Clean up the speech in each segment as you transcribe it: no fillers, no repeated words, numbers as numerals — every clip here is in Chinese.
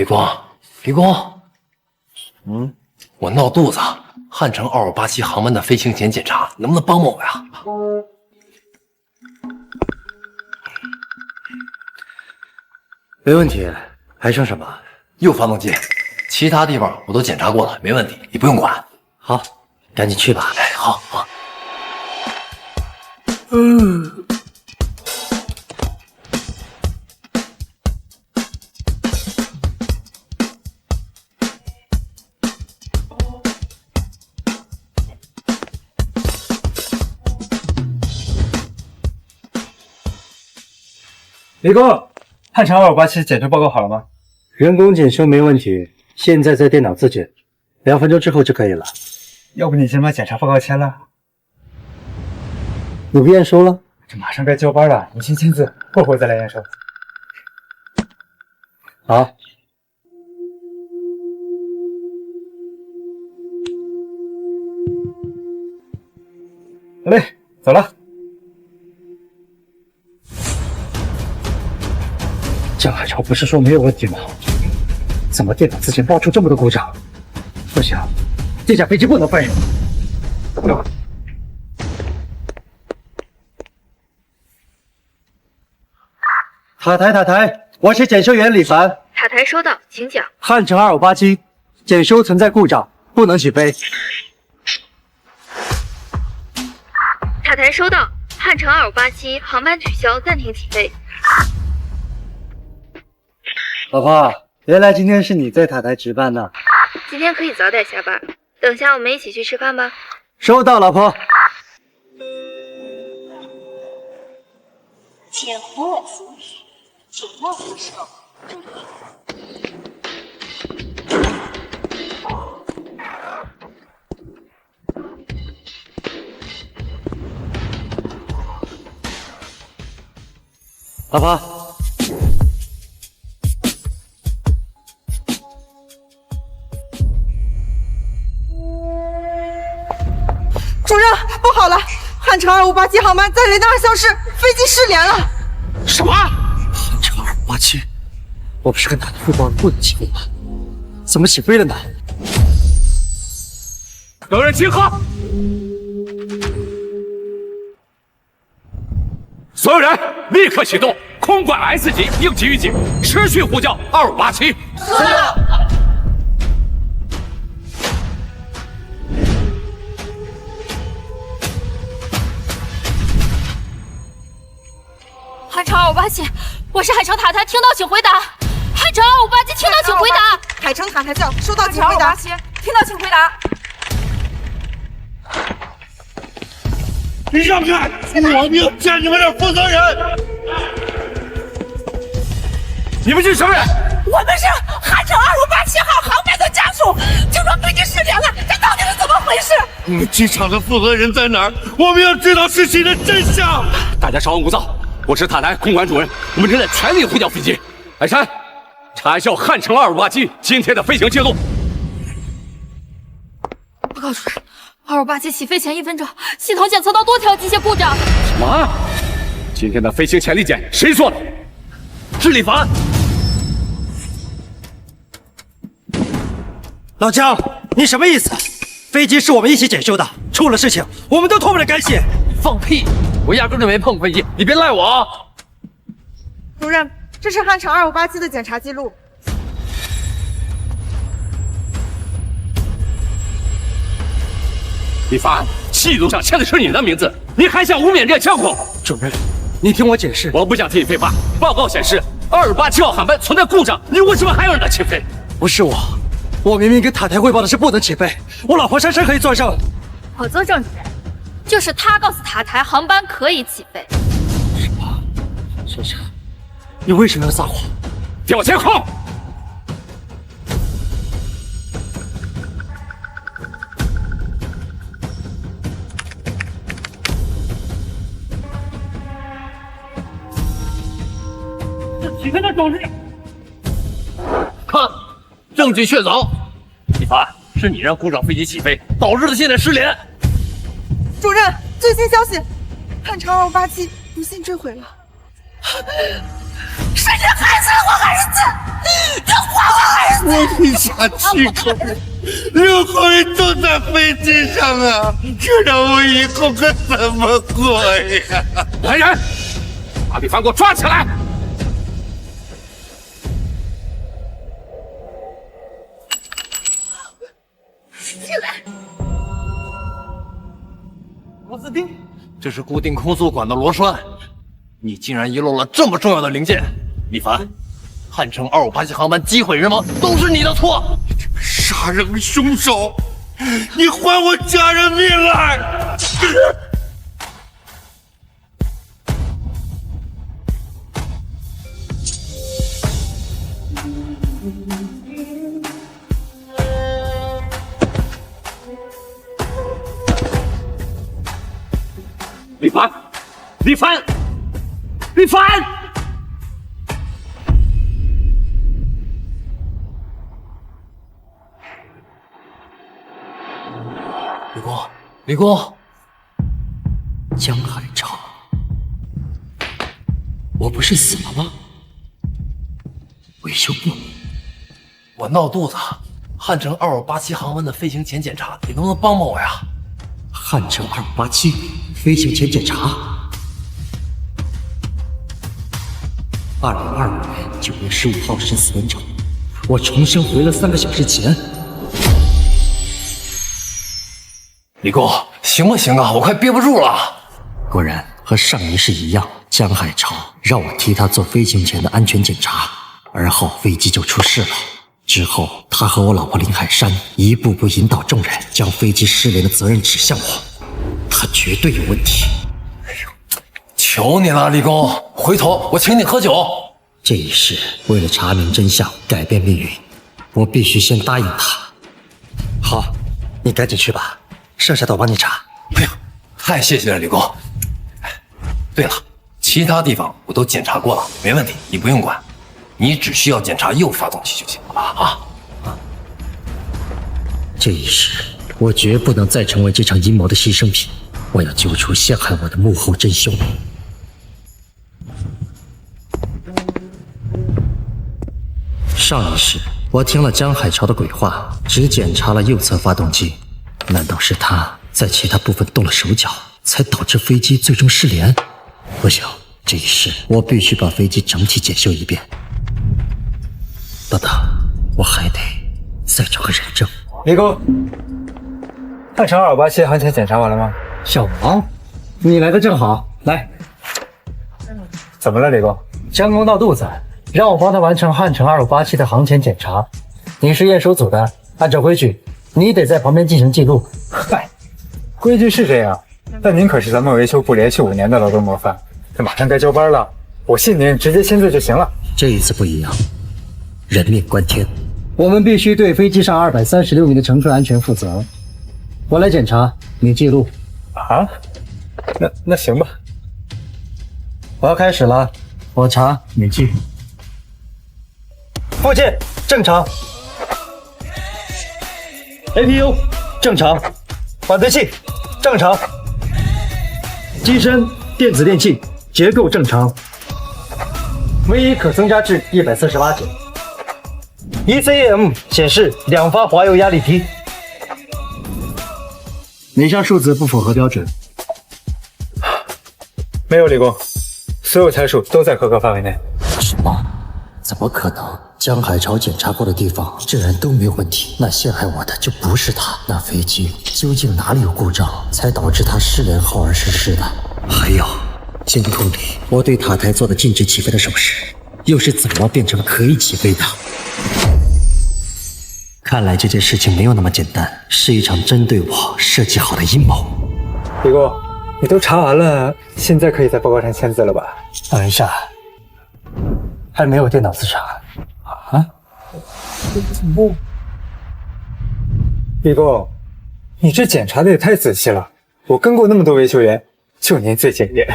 李工，李工，我闹肚子，汉城2587航班的飞行前检查，能不能帮帮我呀？没问题，还剩什么？又发动机，其他地方我都检查过了，没问题，你不用管。好，赶紧去吧。哎，好好。李工，汉城2587检修报告好了吗？人工检修没问题，现在在电脑自检，2分钟之后就可以了。要不你先把检查报告签了？你不验收了？这马上该交班了，你先签字，过会儿再来验收。好。好嘞，走了。江海潮不是说没有问题吗？怎么电脑自检爆出这么多故障？不行，这架飞机不能飞。塔台，我是检修员李凡。塔台收到，请讲。汉城2587检修存在故障，不能起飞。塔台收到，汉城2587航班取消，暂停起飞。老婆，原来今天是你在塔台值班呢。今天可以早点下班，等下我们一起去吃饭吧。收到，老婆。前呼尔苏主卧扶手，注意。老婆，主任，不好了！汉城2587航班在雷达上消失，飞机失联了。什么？汉城2587，我不是跟塔台汇报了不能起飞吗？怎么起飞了呢？有人集合！所有人立刻启动空管 S 级应急预警，持续呼叫2587。收到。汉城2587，我是海城塔台，听到请回答。汉城2587，听到请回答。海城塔台叫，收到请回答。听到请回答。你让开！我命见你们这负责人！你们是什么人？我们是汉城2587号航班的家属，听说飞机失联了，这到底是怎么回事？你们机场的负责人在哪儿？我们要知道事情的真相。大家稍安勿躁，我是塔台空管主任，我们正在全力呼叫飞机。海山，查一下汉城2587今天的飞行记录。报告主任，2587起飞前1分钟，系统检测到多条机械故障。什么？今天的飞行前力检谁做的？是李凡。老姜，你什么意思？飞机是我们一起检修的，出了事情我们都脱不了干系。放屁！我压根就没碰飞机，你别赖我啊！主任，这是汉城2587的检查记录。李凡，记录上签的是你的名字，你还想污蔑这枪口？主任，你听我解释。我不想听你废话。报告显示，2587号航班存在故障，你为什么还要让它起飞？不是我明明跟塔台汇报的是不能起飞，我老婆珊珊可以作证。我作证，主任，就是他告诉塔台航班可以起飞。什么？珊珊，你为什么要撒谎？调监控！起飞的装置，看，证据确凿。李凡，是你让故障飞机起飞，导致的现在失联。主任，最新消息，汉城2587不幸坠毁了。是你害死了我儿子！你还我儿子！我一家7口人，6口人都在飞机上啊！这让我以后可怎么过呀？来人，把李凡给我抓起来！螺丝钉，这是固定空速管的螺栓，你竟然遗漏了这么重要的零件！李凡，汉城258航班机毁人亡都是你的错！杀人凶手，你还我家人命来！李凡，李凡，李凡！李工，李工，江海潮，我不是死了吗？维修部，我闹肚子，汉城2587航班的飞行前检查，你能不能帮帮我呀？汉城2587飞行前检查。2025年9月15号生死文章，我重新回了3个小时前。李工，行不行啊？我快憋不住了。果然和上一世一样，江海潮让我替他做飞行前的安全检查，而后飞机就出事了。之后，他和我老婆林海珊一步步引导众人将飞机失联的责任指向我，他绝对有问题。求你了，李工，回头我请你喝酒。这一世为了查明真相，改变命运，我必须先答应他。好，你赶紧去吧，剩下的我帮你查。哎呀，太谢谢了，李工。对了，其他地方我都检查过了，没问题，你不用管。你只需要检查右发动机就行了啊！这一世，我绝不能再成为这场阴谋的牺牲品。我要揪出陷害我的幕后真凶。上一世，我听了江海潮的鬼话，只检查了右侧发动机。难道是他在其他部分动了手脚，才导致飞机最终失联？不行，这一世我必须把飞机整体检修一遍。等等，我还得再找个人证。李工，汉城2587航前检查完了吗？小王，你来的正好，来。怎么了，李工？江工闹肚子，让我帮他完成汉城2587的航前检查。你是验收组的，按照规矩，你得在旁边进行记录。嗨，规矩是这样，但您可是咱们维修部连续5年的劳动模范，这马上该交班了，我信您直接签字就行了。这一次不一样，人命关天，我们必须对飞机上236名的乘客安全负责。我来检查，你记录。啊？那行吧。我要开始了，我查你记。附件正常 ，APU 正常，缓存器正常，机身电子电器结构正常，唯一可增加至148节。ECM 显示2发滑油压力梯，哪项数字不符合标准？没有，李工，所有参数都在合格范围内。什么？怎么可能？江海潮检查过的地方竟然都没有问题，那陷害我的就不是他。那飞机究竟哪里有故障，才导致他失联后而失事的？还有，监控里我对塔台做的禁止起飞的手势，又是怎么变成可以起飞的？看来这件事情没有那么简单，是一场针对我设计好的阴谋。李工，你都查完了，现在可以在报告上签字了吧？等一下，还没有电脑自查啊？不，李工，你这检查的也太仔细了，我跟过那么多维修员，就您最检验。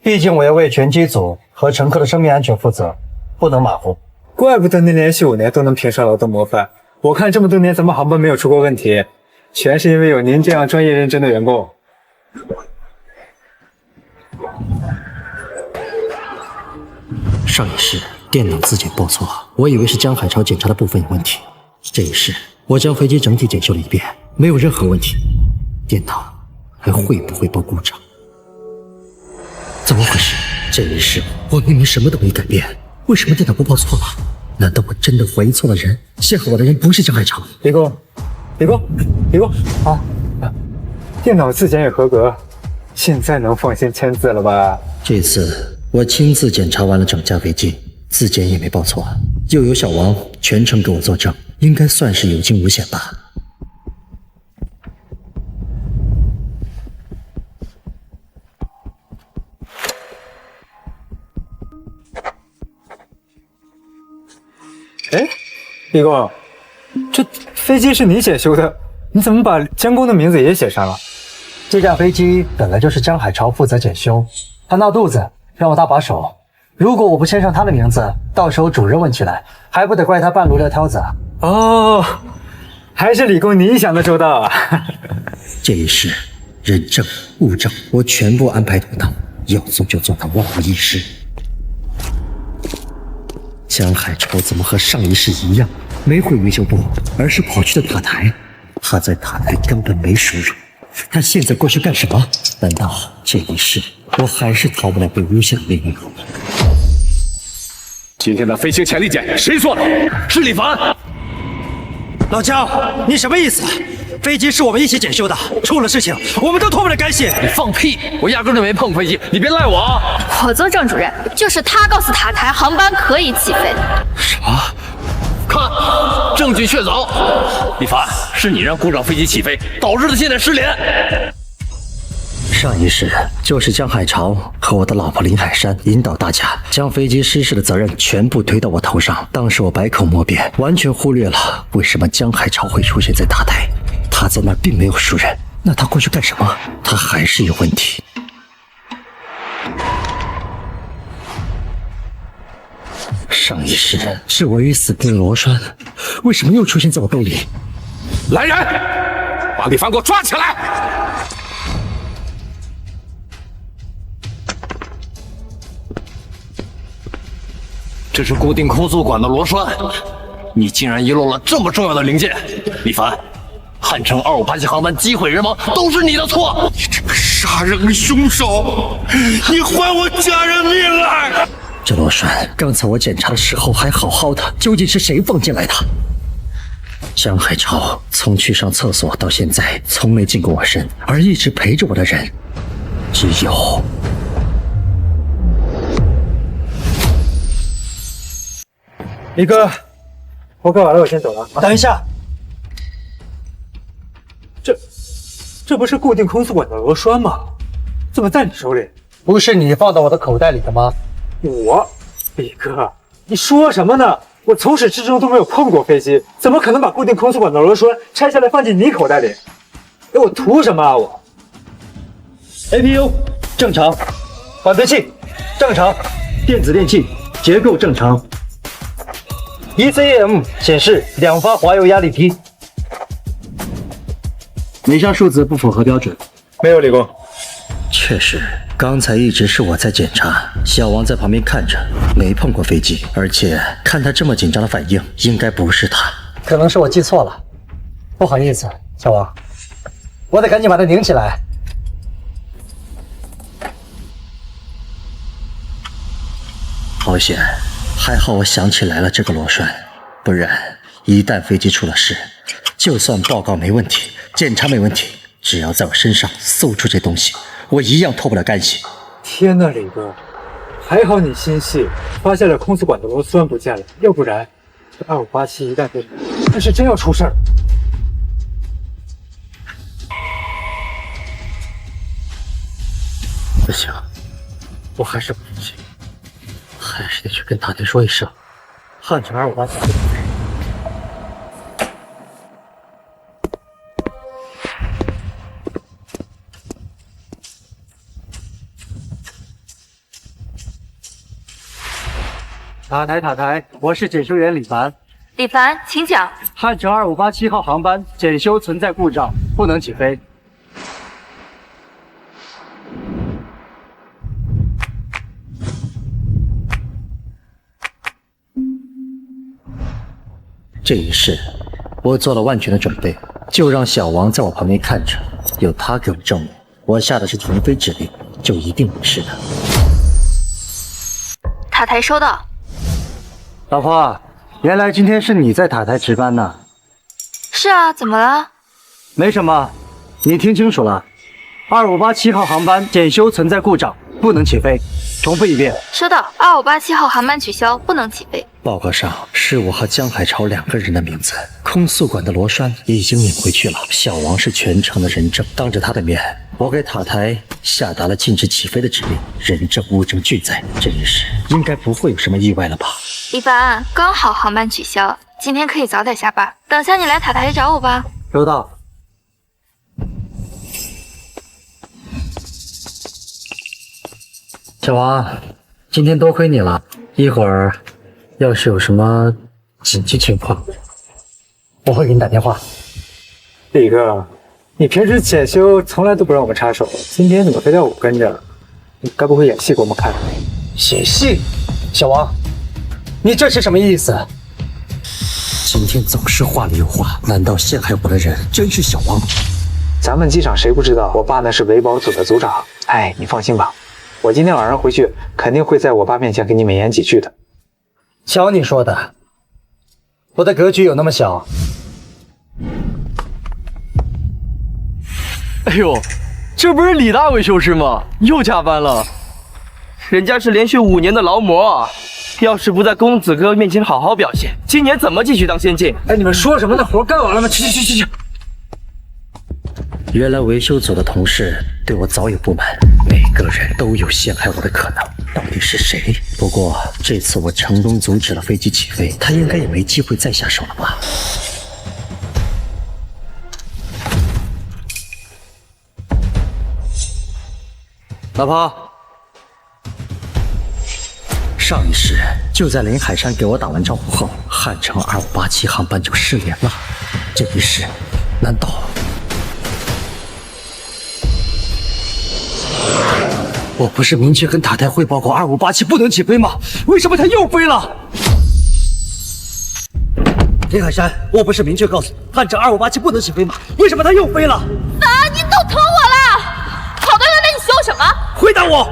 毕竟我要为全机组和乘客的生命安全负责，不能马虎。怪不得您连续5年都能评上劳动模范，我看这么多年咱们航班没有出过问题，全是因为有您这样专业认真的员工。上一世电脑自检报错，我以为是江海潮检查的部分有问题。这一世我将飞机整体检修了一遍，没有任何问题，电脑还会不会报故障？怎么回事？这一世我明明什么都没改变，为什么电脑不报错了？难道我真的怀疑错了人？陷害我的人不是江海潮？李工啊！电脑自检也合格，现在能放心签字了吧？这次我亲自检查完了整架飞机，自检也没报错，又有小王全程给我作证，应该算是有惊无险吧。哎，李工，这飞机是你检修的，你怎么把监工的名字也写上了？这架飞机本来就是江海潮负责检修，他闹肚子让我搭把手。如果我不签上他的名字，到时候主任问起来，还不得怪他半路撂挑子啊？哦，还是李工你想的周到啊！这一世人证物证我全部安排妥当，要做就做到万无一失。江海潮怎么和上一世一样，没回维修部，而是跑去了塔台？他在塔台根本没输入，他现在过去干什么？难道这一世我还是逃不了被诬陷的命运？今天的飞行潜力检谁做的？是李凡。老江，你什么意思？飞机是我们一起检修的，出了事情我们都脱不了干系。你放屁！我压根就没碰飞机，你别赖我啊！我做郑主任，就是他告诉塔台航班可以起飞。什么？看，证据确凿。李凡，是你让故障飞机起飞，导致的现在失联。上一世就是江海潮和我的老婆林海山引导大家将飞机失事的责任全部推到我头上。当时我百口莫辩，完全忽略了为什么江海潮会出现在塔台。他在那儿并没有熟人，那他过去干什么？他还是有问题。上一世是我与死地的罗栓，为什么又出现在我兜里？来人，把李凡给我抓起来！这是固定空速管的螺栓，你竟然遗漏了这么重要的零件，李凡，汉城2587航班机毁人亡都是你的错！你这个杀人凶手，你还我家人命来！这螺栓刚才我检查的时候还好好的，究竟是谁放进来的？江海潮从去上厕所到现在从没近过我身，而一直陪着我的人只有李哥，活干完了，我先走了。等一下，这不是固定空速管的螺栓吗？怎么在你手里？不是你放到我的口袋里的吗？李哥，你说什么呢？我从始至终都没有碰过飞机，怎么可能把固定空速管的螺栓拆下来放进你口袋里？给我图什么啊我 ？APU 正常，缓飞器正常，电子电器结构正常。ECM 显示2发滑油压力批，哪项数字不符合标准？没有，李工。确实，刚才一直是我在检查，小王在旁边看着，没碰过飞机，而且看他这么紧张的反应，应该不是他。可能是我记错了，不好意思，小王，我得赶紧把它拧起来。好险，还好我想起来了这个螺栓，不然一旦飞机出了事，就算报告没问题，检查没问题，只要在我身上搜出这东西，我一样脱不了干系。天哪，李哥，还好你心细，发现了空速管的螺栓不见了，要不然这2587一旦被那是真要出事儿。不行，我还是不服气，还是得去跟塔台说一声，汉城2587。塔台，我是检修员李凡。李凡，请讲。汉城2587号航班检修存在故障，不能起飞。这一世，我做了万全的准备，就让小王在我旁边看着，有他给我证明，我下的是停飞指令，就一定没事的。塔台收到。老婆，原来今天是你在塔台值班呢。是啊，怎么了？没什么，你听清楚了，2587号航班检修存在故障，不能起飞。重复一遍。收到。2587号航班取消，不能起飞。报告上是我和江海潮2个人的名字，空宿管的罗栓已经领回去了。小王是全程的人证，当着他的面，我给塔台下达了禁止起飞的指令，人证物证俱在，这一世应该不会有什么意外了吧？李凡，刚好航班取消，今天可以早点下班，等下你来塔台找我吧。收到。小王，今天多亏你了，一会儿要是有什么紧急情况，我会给你打电话。李哥，你平时检修从来都不让我们插手，今天怎么非要我跟着？你该不会演戏给我们看？演戏？小王，你这是什么意思？今天总是话里有话，难道陷害我的人真是小王？咱们机场谁不知道，我爸那是维保组的组长。哎，你放心吧，我今天晚上回去肯定会在我爸面前给你美言几句的。瞧你说的，我的格局有那么小？哎呦，这不是李大伟修士吗？又加班了。人家是连续5年的劳模啊，要是不在公子哥面前好好表现，今年怎么继续当先进？哎，你们说什么？那活干完了吗？去！原来维修组的同事对我早有不满，每个人都有陷害我的可能，到底是谁？不过这次我成功阻止了飞机起飞，他应该也没机会再下手了吧？老婆，上一世就在林海山给我打完招呼后，汉城2587航班就失联了。这一世，难道我不是明确跟塔台汇报过2587不能起飞吗？为什么他又飞了？林海山，我不是明确告诉你汉城2587不能起飞吗？为什么他又飞了？你都捅我了！好的，那你凶什么？回答我！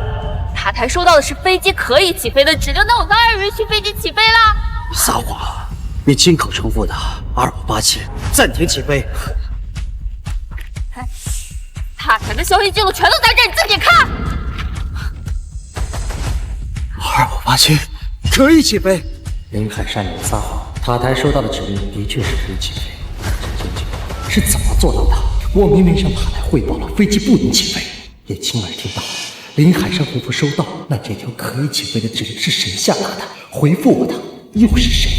塔台收到的是飞机可以起飞的指令，那我当然允许飞机起飞啦。撒谎！你亲口重复的2587暂停起飞。塔台的消息记录全都在这，你自己看。2587可以起飞。林海山，你撒谎！塔台收到的指令的确是可以起飞，但是这是怎么做到的？我明明向塔台汇报了飞机不能起飞，也亲耳听到林海山回复收到，那这条可以起飞的指令是谁下达的？回复我的又是谁？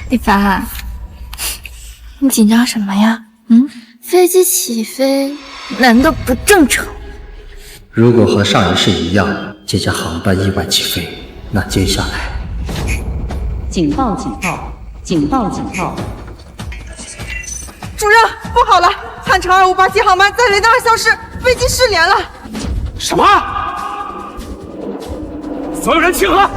李凡，你紧张什么呀？飞机起飞难道不正常？如果和上一世一样，这架航班意外起飞，那接下来……警报！警报！警报！警报！主任，不好了，汉城2587航班在雷达上消失，飞机失联了。什么？所有人集合！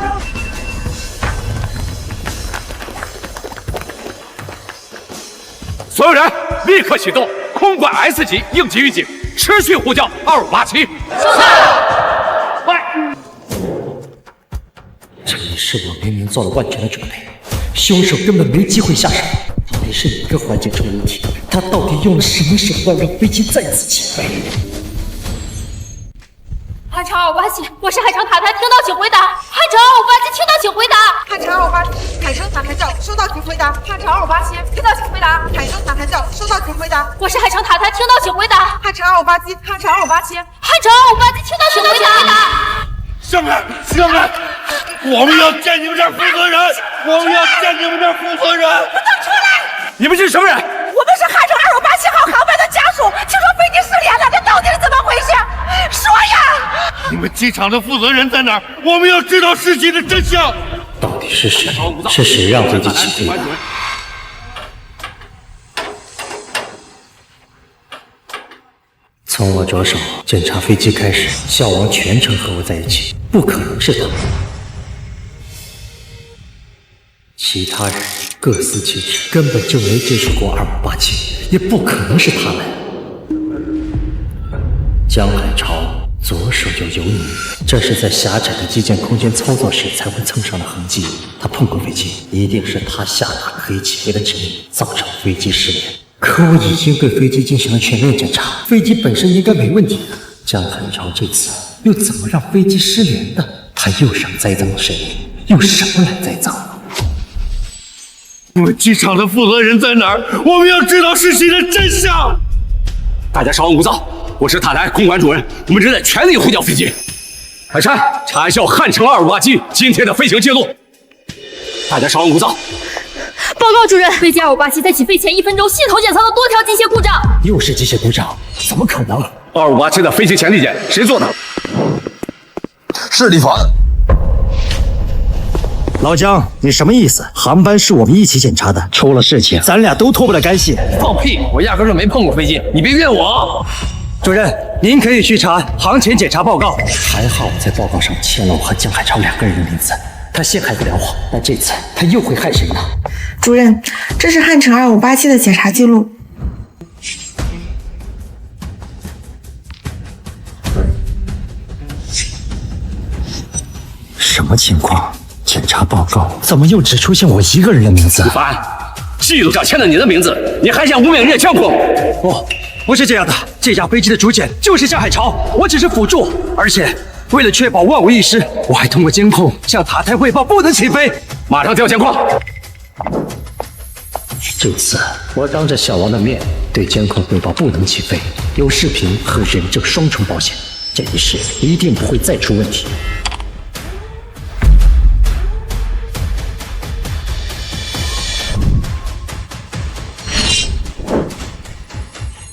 所有人立刻启动空管 S 级应急预警，持续呼叫2587。快！这一世我明明做了万全的准备，凶手根本没机会下手。到底是哪个环节出了问题？他到底用了什么手段让飞机再次起飞？汉城2587，我是海城塔台，听到请回答。汉城2587，听到请回答。汉城2587，海城塔台叫，收到请回答。汉城2587，听到请回答。海城塔台叫，收到请回答。我是海城塔台，听到请回答。汉城2587，汉城2587，汉城2587，听到请回答。上来，上来！我们要见你们这负责人，我们要见你们这负责人。不能出来！你们是什么人？我们是汉城2587号航班的家属，听说飞机失联了，这到底是怎么回事？说呀！你们机场的负责人在哪儿？我们要知道事情的真相。到底是谁？是谁让飞机起飞的？从我着手检查飞机开始，小王全程和我在一起，不可能是他。其他人各司其职，根本就没接触过2587，也不可能是他们。江海潮左手就有你，这是在狭窄的机件空间操作时才会蹭上的痕迹。他碰过飞机，一定是他下达可以起飞的指令，造成飞机失联。可我已经对飞机进行了全面检查，飞机本身应该没问题的。江海潮这次又怎么让飞机失联的？他又想栽赃谁？用什么来栽赃？我们机场的负责人在哪儿？我们要知道事情的真相。大家稍安勿躁，我是塔台空管主任，我们正在全力呼叫飞机。海山，查一下汉城2587今天的飞行记录。大家稍安勿躁。报告主任，飞机2587在起飞前1分钟，系统检测到多条机械故障。又是机械故障？怎么可能？2587的飞行前地检谁做的？是李凡。老姜，你什么意思？航班是我们一起检查的，出了事情，咱俩都脱不了干系。放屁！我压根就没碰过飞机，你别怨我。主任，您可以去查航前检查报告。还好我在报告上签了我和江海潮2个人的名字。他陷害不了我，但这次他又会害谁呢？主任，这是汉城2587的检查记录。什么情况？检查报告怎么又只出现我一个人的名字？李凡，记录上签了你的名字，你还想污蔑人家江空？不是这样的，这架飞机的主检就是江海潮，我只是辅助，而且为了确保万无一失，我还通过监控向塔台汇报不能起飞。马上调监控。这次我当着小王的面对监控汇报不能起飞，有视频和人证双重保险，这一事一定不会再出问题。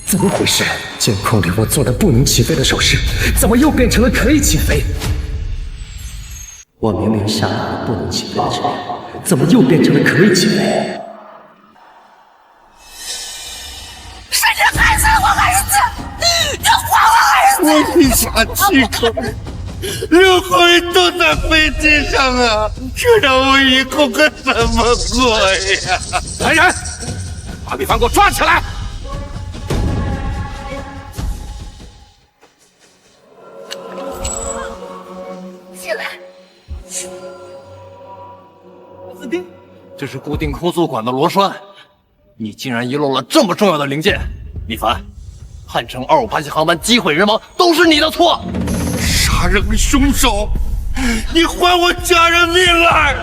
怎么回事？监控里我做的不能起飞的手势，怎么又变成了可以起飞？我明明下达了不能起飞的指令，怎么又变成了可以起飞？是你害死了我儿子！你还我儿子！我地下7口，6口人都在飞机上啊！这让我以后可怎么过呀？来人，把李凡给我抓起来！这是固定空速管的螺栓，你竟然遗漏了这么重要的零件！李凡，汉城2587航班机毁人亡都是你的错！杀人凶手，你还我家人命来！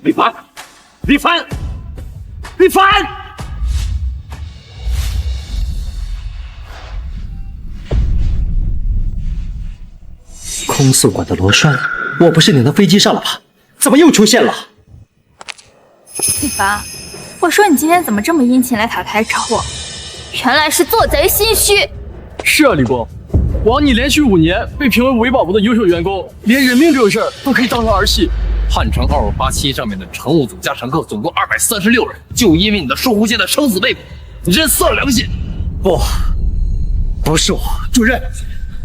李凡，李凡，李凡！空速管的螺栓，我不是拧到飞机上了吧？怎么又出现了？李凡，我说你今天怎么这么殷勤来塔台找我，原来是做贼心虚。是啊，李工，王你连续5年被评为维保部的优秀员工，连人命这种事儿都可以当成儿戏。汉城2587上面的乘务组加乘客总共236人，就因为你的疏忽间的生死被捕，你真丧良心！不是我，主任，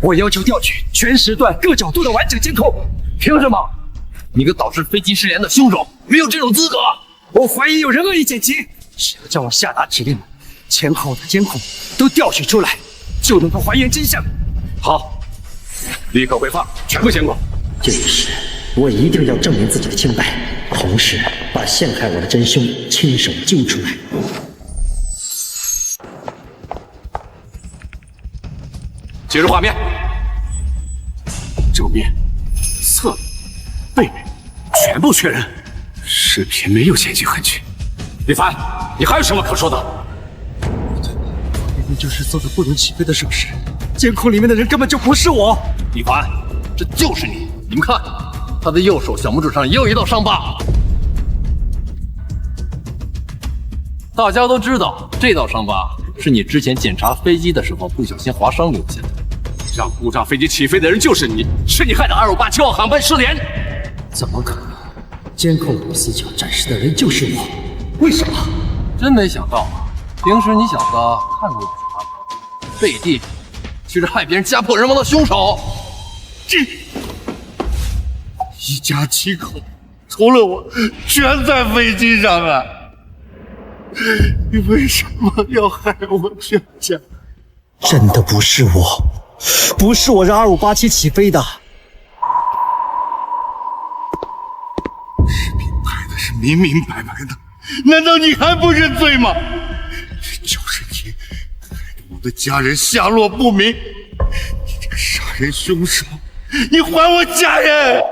我要求调取全时段各角度的完整监控。凭什么？你个导致飞机失联的凶手没有这种资格！我怀疑有人恶意剪辑，只要叫我下达指令，前后的监控都调取出来，就能够还原真相。好，立刻回放全部监控。这一事，我一定要证明自己的清白，同时把陷害我的真凶亲手揪出来。接着画面，正面、侧面、背面全部确认，视频没有剪辑痕迹。李凡，你还有什么可说的？明明就是做的不能起飞的手势，监控里面的人根本就不是我。李凡，这就是你！你们看，他的右手小拇指上也有一道伤疤。大家都知道，这道伤疤是你之前检查飞机的时候不小心划伤留下的。让故障飞机起飞的人就是你，是你害得2587号航班失联。怎么可能？监控五死角展示的人就是我，为什么？真没想到啊！平时你小子看过不起他，背地里却是害别人家破人亡的凶手。这一家7口，除了我，全在飞机上啊！你为什么要害我全家？真的不是我，不是我让2587起飞的。视频拍的是明明白白的，难道你还不认罪吗？就是你，害得我的家人下落不明。你这个杀人凶手，你还我家人！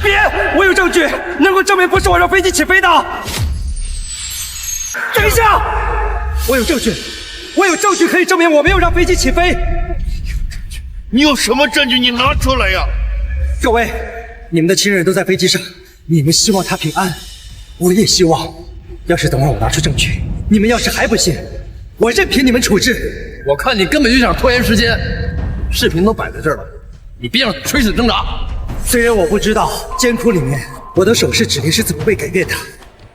别！我有证据，能够证明不是我让飞机起飞的。等一下，我有证据可以证明我没有让飞机起飞。你有什么证据？你拿出来呀！各位，你们的亲人都在飞机上，你们希望他平安，我也希望。要是等会儿我拿出证据，你们要是还不信，我任凭你们处置。我看你根本就想拖延时间，视频都摆在这儿了，你别想垂死挣扎。虽然我不知道监控里面我的手势指令是怎么被改变的，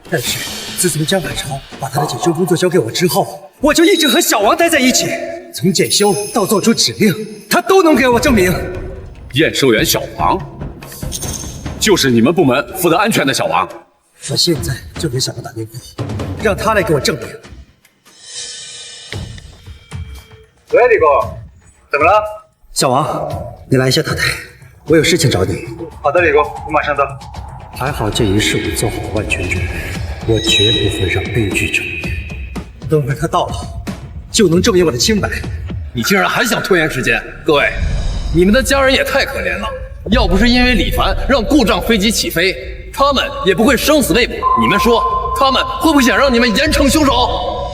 但是自从江海潮把他的检修工作交给我之后，我就一直和小王待在一起，从检修到做出指令，他都能给我证明。验收员小王，就是你们部门负责安全的小王。我现在就给小王打电话，让他来给我证明。喂，李工，怎么了？小王，你来一下塔台，我有事情找你。好的，李工，我马上到。还好这一事我做好了万全准备，我绝不会让悲剧重演。等会他到了，就能证明我的清白。你竟然还想拖延时间！各位，你们的家人也太可怜了。要不是因为李凡让故障飞机起飞，他们也不会生死未卜。你们说，他们会不会想让你们严惩凶手？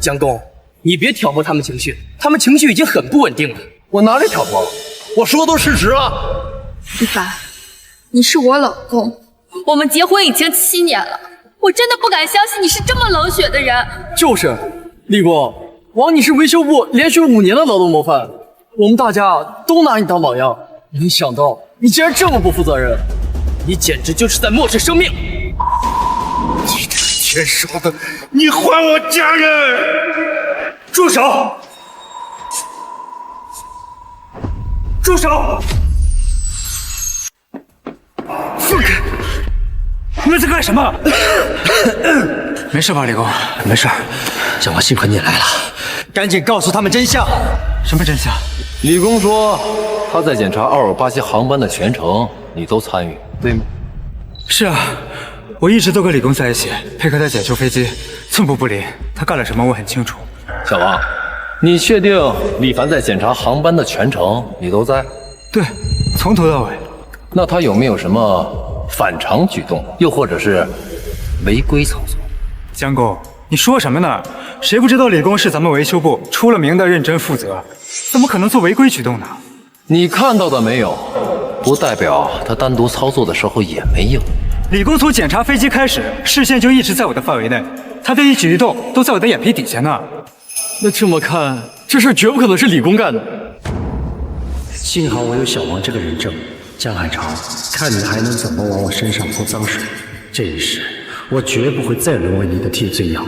江东，你别挑拨他们情绪，他们情绪已经很不稳定了。我哪里挑拨了？我说的都是事实啊！李凡，你是我老公，我们结婚已经7年了，我真的不敢相信你是这么冷血的人。就是，李工，王你是维修部连续5年的劳动模范，我们大家都拿你当榜样。没想到你竟然这么不负责任，你简直就是在漠视生命！你这个天杀的，你还我家人！住手！住手！放开！你们在干什么？没事吧，李工？没事。小王，幸亏你来了，赶紧告诉他们真相。什么真相？李工说他在检查2587航班的全程，你都参与，对吗？是啊，我一直都跟李工在一起，配合他检修飞机，寸步不离。他干了什么我很清楚。小王，你确定李凡在检查航班的全程你都在？对，从头到尾。那他有没有什么反常举动，又或者是违规操作？江工，你说什么呢？谁不知道李工是咱们维修部出了名的认真负责，怎么可能做违规举动呢？你看到的没有，不代表他单独操作的时候也没有。李工从检查飞机开始，视线就一直在我的范围内，他的一举一动都在我的眼皮底下呢。那这么看，这事绝不可能是李工干的。幸好我有小王这个人证，江海潮，看你还能怎么往我身上泼脏水。这一世，我绝不会再沦为你的替罪羊。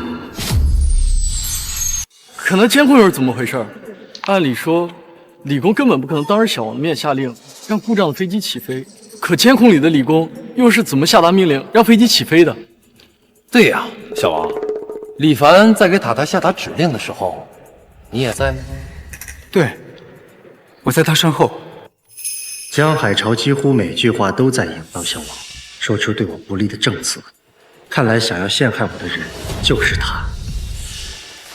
可能监控又是怎么回事？按理说，李工根本不可能当着小王的面下令让故障的飞机起飞，可监控里的李工又是怎么下达命令让飞机起飞的？对呀，小王，李凡在给塔台下达指令的时候，你也在吗？对，我在他身后。江海潮几乎每句话都在引导小王说出对我不利的证词，看来想要陷害我的人就是他。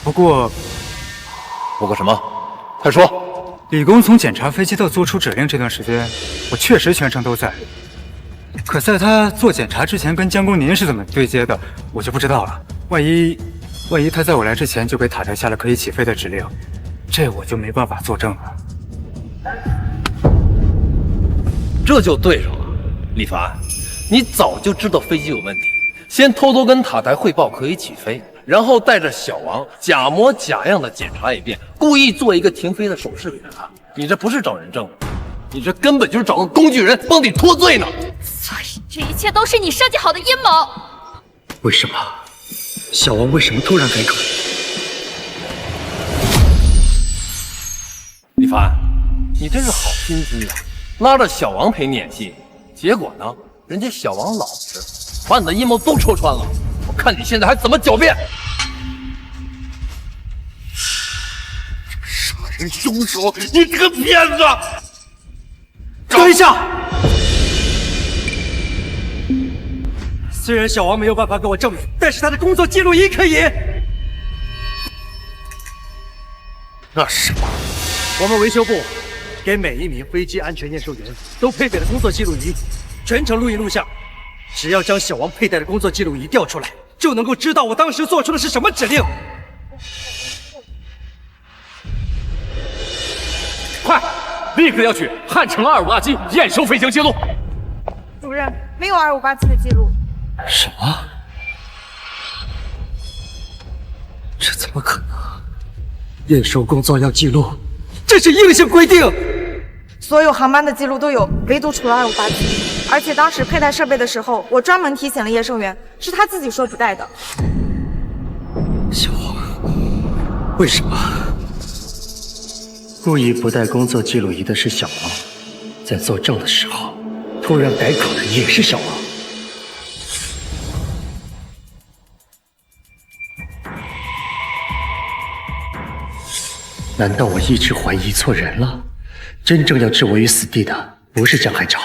不过什么？快说！李工从检查飞机到做出指令这段时间，我确实全程都在。可在他做检查之前跟江工您是怎么对接的，我就不知道了。万一他在我来之前就给塔台下了可以起飞的指令，这我就没办法作证了。这就对上了，李凡，你早就知道飞机有问题，先偷偷跟塔台汇报可以起飞，然后带着小王假模假样的检查一遍，故意做一个停飞的手势给他看。你这不是找人证，你这根本就是找个工具人帮你脱罪呢！这一切都是你设计好的阴谋。为什么？小王为什么突然改口？李凡，你真是好心机啊！拉着小王陪你演戏，结果呢，人家小王老实，把你的阴谋都戳穿了。我看你现在还怎么狡辩！杀人凶手，你这个骗子！等一下！虽然小王没有办法给我证明，但是他的工作记录仪可以。那是什么？我们维修部给每一名飞机安全验收员都配备了工作记录仪，全程录音录像。只要将小王佩戴的工作记录仪调出来，就能够知道我当时做出的是什么指令。快，立刻要去汉城258机验收飞行记录。主任，没有258机的记录。什么？这怎么可能？验收工作要记录，这是硬性规定。所有航班的记录都有，唯独除了258机。而且当时佩戴设备的时候，我专门提醒了验收员，是他自己说不带的。小王，为什么？故意不带工作记录仪的是小王，在作证的时候突然改口的也是小王。难道我一直怀疑错人了？真正要置我于死地的不是江海潮，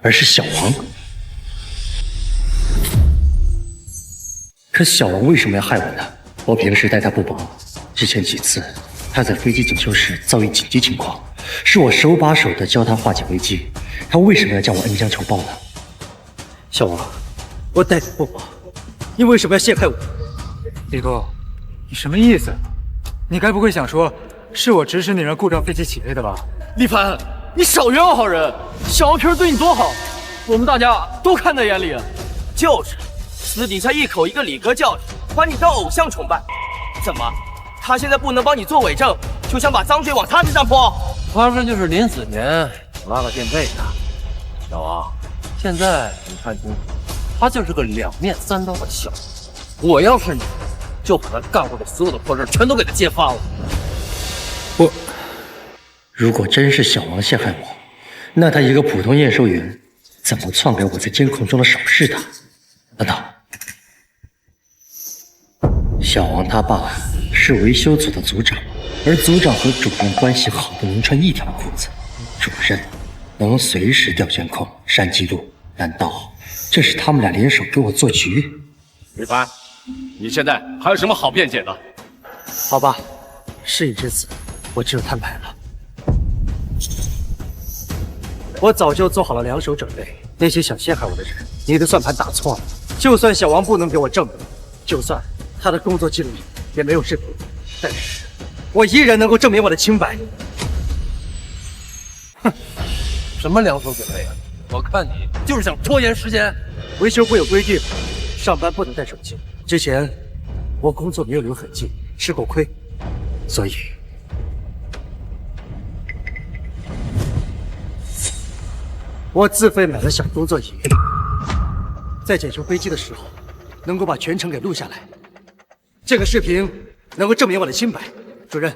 而是小王。可小王为什么要害我呢？我平时待他不薄，之前几次他在飞机检修时遭遇紧急情况，是我手把手的教他化解危机，他为什么要将我恩将仇报呢？小王，我待你不薄，你为什么要陷害我？李工，你什么意思？你该不会想说，是我指使你让故障飞机起飞的吧？李凡，你少冤枉好人！小王平时对你多好，我们大家都看在眼里。就是，私底下一口一个李哥教授，把你当偶像崇拜。怎么，他现在不能帮你做伪证，就想把脏水往他身上泼？他这就是临死前拉个垫背的。小王，现在你看清楚，他就是个2面3刀的小子。我要是你，就把他干过的所有的破事全都给他揭发了。如果真是小王陷害我，那他一个普通验收员，怎么篡改我在监控中的手势的？难道小王他爸是维修组的组长，而组长和主任关系好的能穿一条裤子，主任能随时调监控删记录，难道这是他们俩联手给我做局？李凡，你现在还有什么好辩解的？好吧，事已至此，我只有摊牌了。我早就做好了2手准备，那些想陷害我的人，你的算盘打错了。就算小王不能给我证明，就算他的工作记录里也没有视频，但是我依然能够证明我的清白。哼，什么2手准备啊？我看你就是想拖延时间。维修部有规定，上班不能带手机。之前我工作没有留痕迹，吃过亏，所以我自费买了小工作仪，在检修飞机的时候，能够把全程给录下来。这个视频能够证明我的清白。主任，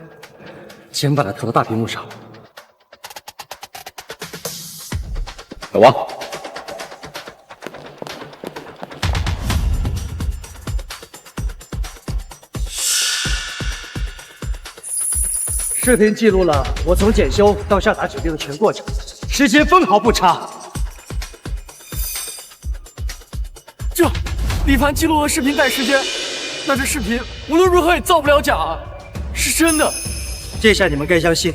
请把它投到大屏幕上。小王，视频记录了我从检修到下达指令的全过程，时间分毫不差。这，李凡记录了视频带时间，那这视频无论如何也造不了假啊，是真的。这下你们该相信，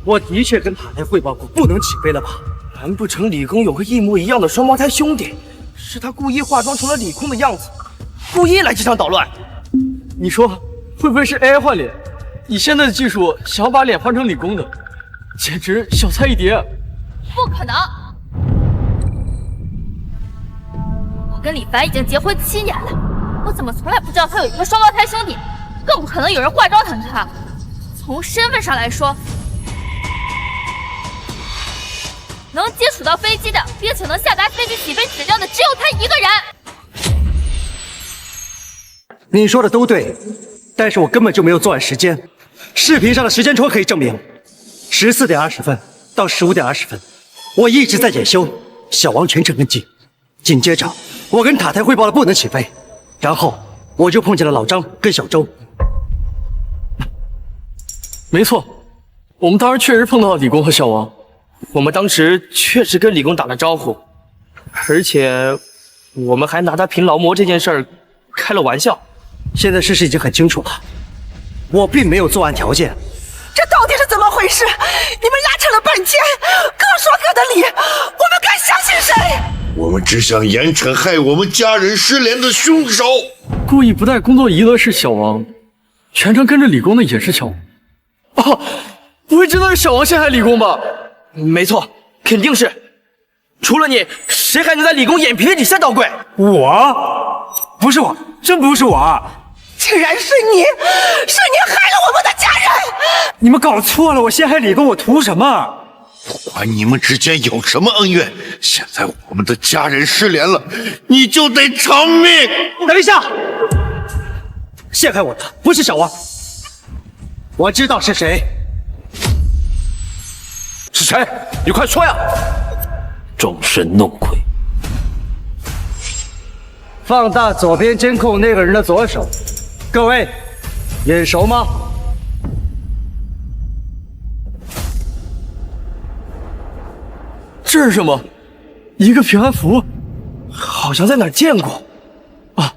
我的确跟塔台汇报过不能起飞了吧？难不成李工有个一模一样的双胞胎兄弟？是他故意化妆成了李空的样子，故意来这场捣乱？你说会不会是 AI 换脸？以现在的技术，想要把脸换成李工的，简直小菜一碟。不可能！我跟李凡已经结婚7年了，我怎么从来不知道他有一个双胞胎兄弟？更不可能有人化妆成他。从身份上来说，能接触到飞机的，并且能下达飞机起飞指令的，只有他一个人。你说的都对，但是我根本就没有作案时间。视频上的时间戳可以证明，14点20分到15点20分，我一直在检修，小王全程跟进。紧接着，我跟塔台汇报了不能起飞，然后我就碰见了老张跟小周。没错，我们当时确实碰到了李工和小王，我们当时确实跟李工打了招呼，而且我们还拿他凭劳模这件事儿开了玩笑。现在事实已经很清楚了，我并没有作案条件。这到底是怎么回事？你们拉扯了半天，各说各的理，我们该相信谁？我们只想严惩害我们家人失联的凶手。故意不带工作仪的是小王，全程跟着李工的也是小王。哦，不会真的是小王陷害李工吧？没错，肯定是。除了你，谁还能在李工眼皮底下捣鬼？我？不是我，真不是我。竟然是你！是你害了我们的家人！你们搞错了，我陷害李工，我图什么？不管你们之间有什么恩怨，现在我们的家人失联了，你就得偿命！等一下，陷害我的不是小王，我知道是谁。是谁？你快说呀！装神弄鬼。放大左边监控那个人的左手，各位眼熟吗？这是什么？一个平安符，好像在哪儿见过。啊，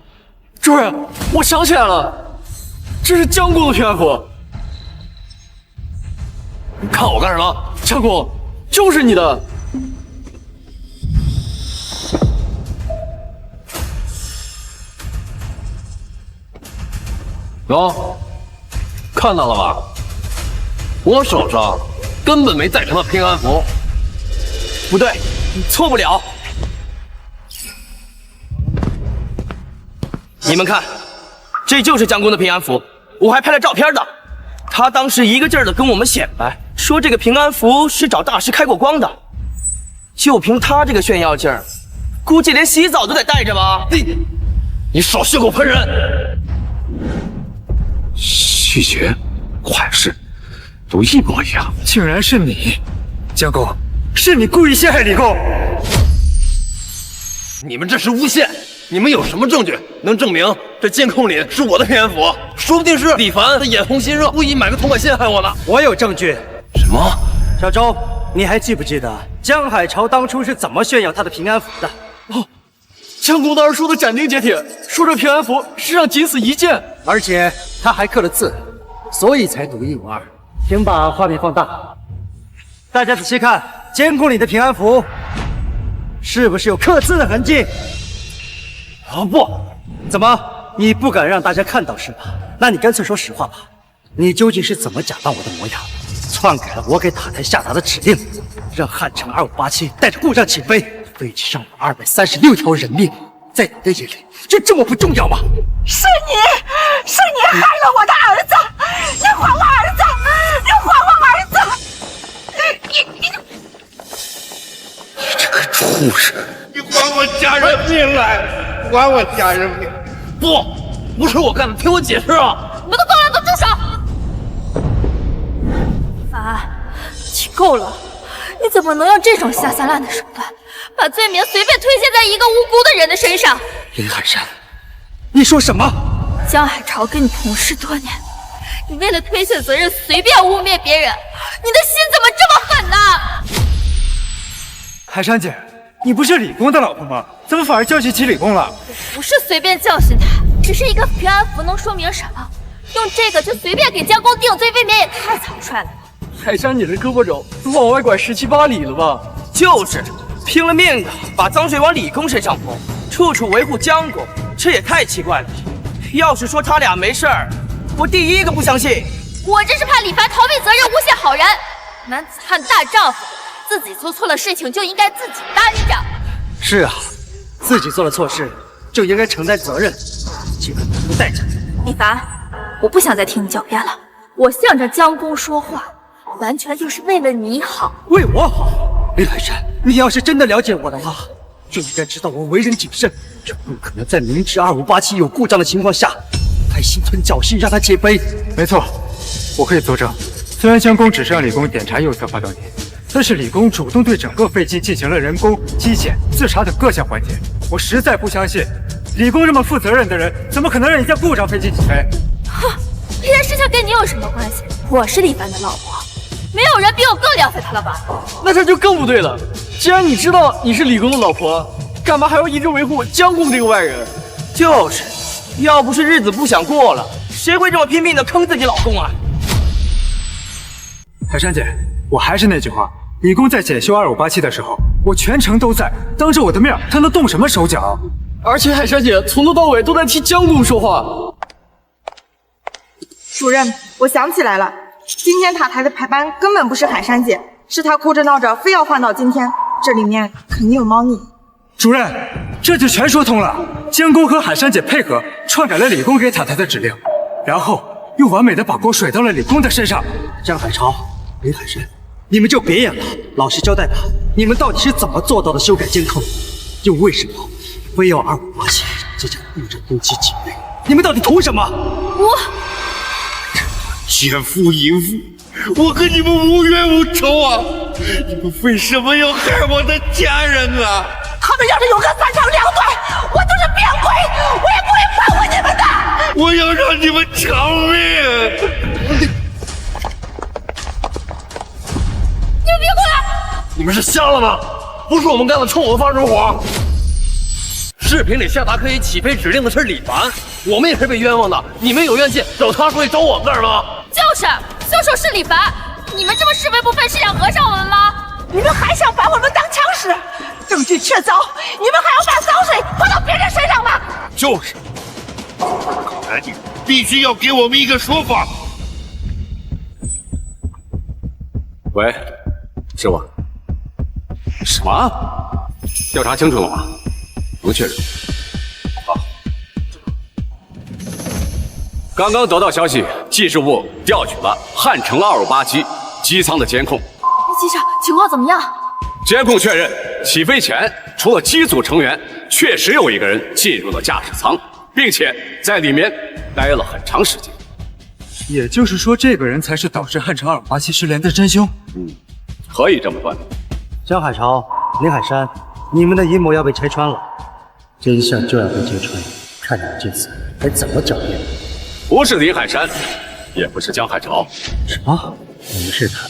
主任，我想起来了，这是江公的平安符。你看我干什么？江公，就是你的。哟，看到了吧？我手上根本没带什么平安符。不对，你错不了。你们看，这就是江公的平安符，我还拍了照片的。他当时一个劲儿的跟我们显摆，说这个平安符是找大师开过光的。就凭他这个炫耀劲儿，估计连洗澡都得带着吧？你少血口喷人！细节、款式都一模一样，竟然是你，江公，是你故意陷害李工！你们这是诬陷！你们有什么证据能证明这监控里是我的平安符？说不定是李凡他眼红心热，故意买个铜板陷害我呢。我有证据。什么？小周，你还记不记得江海潮当初是怎么炫耀他的平安符的？哦，江公当时说的斩钉截铁，说这平安符是让仅此一件，而且他还刻了字，所以才独一无二。请把画面放大，大家仔细看，监控里的平安符是不是有刻字的痕迹？啊不，怎么你不敢让大家看到是吧？那你干脆说实话吧，你究竟是怎么假扮我的模样，篡改了我给塔台下达的指令，让汉城2587带着故障起飞，飞机上有236条人命，在你的眼里就这么不重要吗？是你害了我的儿子！你还我儿子！你还我儿子！你这个畜生！你还我家人命来！还我家人命！不是我干的，听我解释啊！你们都给我住手！凡，你够了！你怎么能用这种下三滥的手段，把罪名随便推卸在一个无辜的人的身上？林海山，你说什么？江海潮跟你同事多年，你为了推卸责任随便污蔑别人，你的心怎么这么狠呢？海山姐，你不是李工的老婆吗？怎么反而教训起李工了？不是随便教训他，只是一个平安符能说明什么？用这个就随便给江公定罪，未免也太草率了。海山，你这胳膊肘都往外拐17、8里了吧？就是，拼了命的把脏水往李工身上泼，处处维护江公，这也太奇怪了。要是说他俩没事儿，我第一个不相信。我这是怕李凡逃避责任，诬陷好人。男子汉大丈夫，自己做错了事情就应该自己担着。是啊，自己做了错事就应该承担责任，既然不代价。李凡，我不想再听你狡辩了。我向着江公说话，完全就是为了你好。为我好？林海山，你要是真的了解我的话，就应该知道我为人谨慎，就不可能在明知2587有故障的情况下，还心存侥幸让他起飞。没错，我可以作证。虽然江工只是让李工检查右侧发动机，但是李工主动对整个飞机进行了人工、机检、自查等各项环节。我实在不相信，李工这么负责任的人，怎么可能让一架故障飞机起飞？哼，这件事情跟你有什么关系？我是李凡的老婆，没有人比我更了解他了吧？那这就更不对了。既然你知道你是李工的老婆，干嘛还要一直维护江工这个外人？就是，要不是日子不想过了，谁会这么拼命的坑自己老公啊？海珊姐，我还是那句话，李工在检修2587的时候，我全程都在，当着我的面，他能动什么手脚？而且海珊姐从头到尾都在替江工说话。主任，我想起来了，今天塔台的排班根本不是海珊姐，是她哭着闹着非要换到今天，这里面肯定有猫腻。主任，这就全说通了。江工和海珊姐配合，篡改了李工给塔台的指令，然后又完美的把锅甩到了李工的身上。江海潮、林海山，你们就别演了，老实交代吧，你们到底是怎么做到的修改监控？又为什么非要2587这架故障飞机起飞？你们到底图什么？我奸夫淫妇，我跟你们无冤无仇啊！你们为什么要害我的家人啊？他们要是有个3长2短，我就是变鬼，我也不会放过你们的！我要让你们偿命！你们别过来！你们是瞎了吗？不是我们干的，冲我们发什么火？视频里下达可以起飞指令的是李凡，我们也是被冤枉的。你们有怨气找他说，找我们干什么？就是凶手是李凡，你们这么是非不分，是想讹上我们吗？你们还想把我们当枪使？证据确凿，你们还要把脏水泼到别人身上吗？就是，赶紧，必须要给我们一个说法。喂，是我。什么？调查清楚了吗？能确认。好。刚刚得到消息，技术部调取了汉城2587机舱的监控。机长，情况怎么样？监控确认，起飞前除了机组成员，确实有一个人进入了驾驶舱，并且在里面待了很长时间。也就是说，这个人才是导致汉城2587失联的真凶。可以这么断定。江海潮、林海山，你们的阴谋要被拆穿了，真相就要被揭穿，看你们这次还怎么狡辩。不是林海山，也不是江海潮。什么？不是他，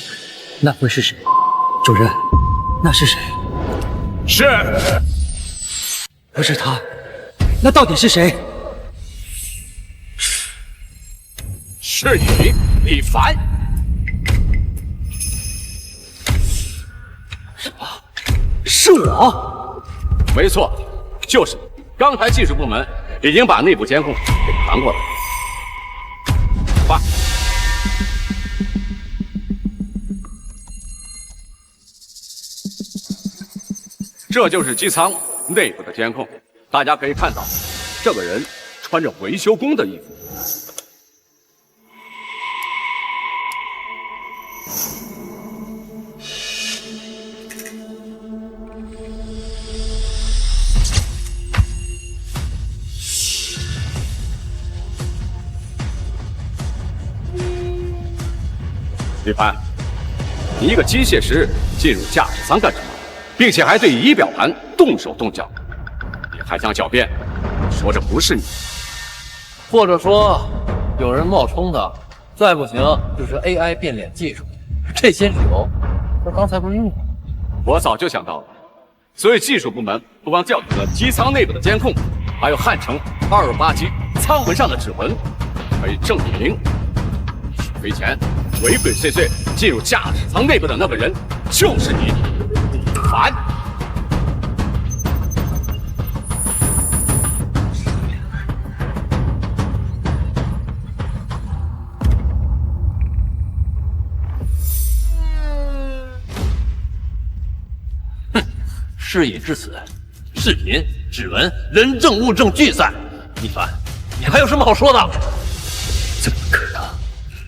那会是谁？主任，那是谁？是，不是他，那到底是谁？是你，李凡。什么？是我？没错，就是你。刚才技术部门已经把内部监控给传过来。发。这就是机舱内部的监控，大家可以看到，这个人穿着维修工的衣服。李凡，你一个机械师进入驾驶舱干什么？并且还对仪表盘动手动脚，你还想狡辩，说这不是你，或者说有人冒充的，再不行就是 AI 变脸技术，这些理由他刚才不是用过？我早就想到了，所以技术部门不光调取了机舱内部的监控，还有汉城2587舱门上的指纹，可以证明起飞前鬼鬼祟祟进入驾驶舱内部的那个人就是你，李凡。事已至此，视频、指纹、人证物证俱在，李凡，你还有什么好说的？怎么可能？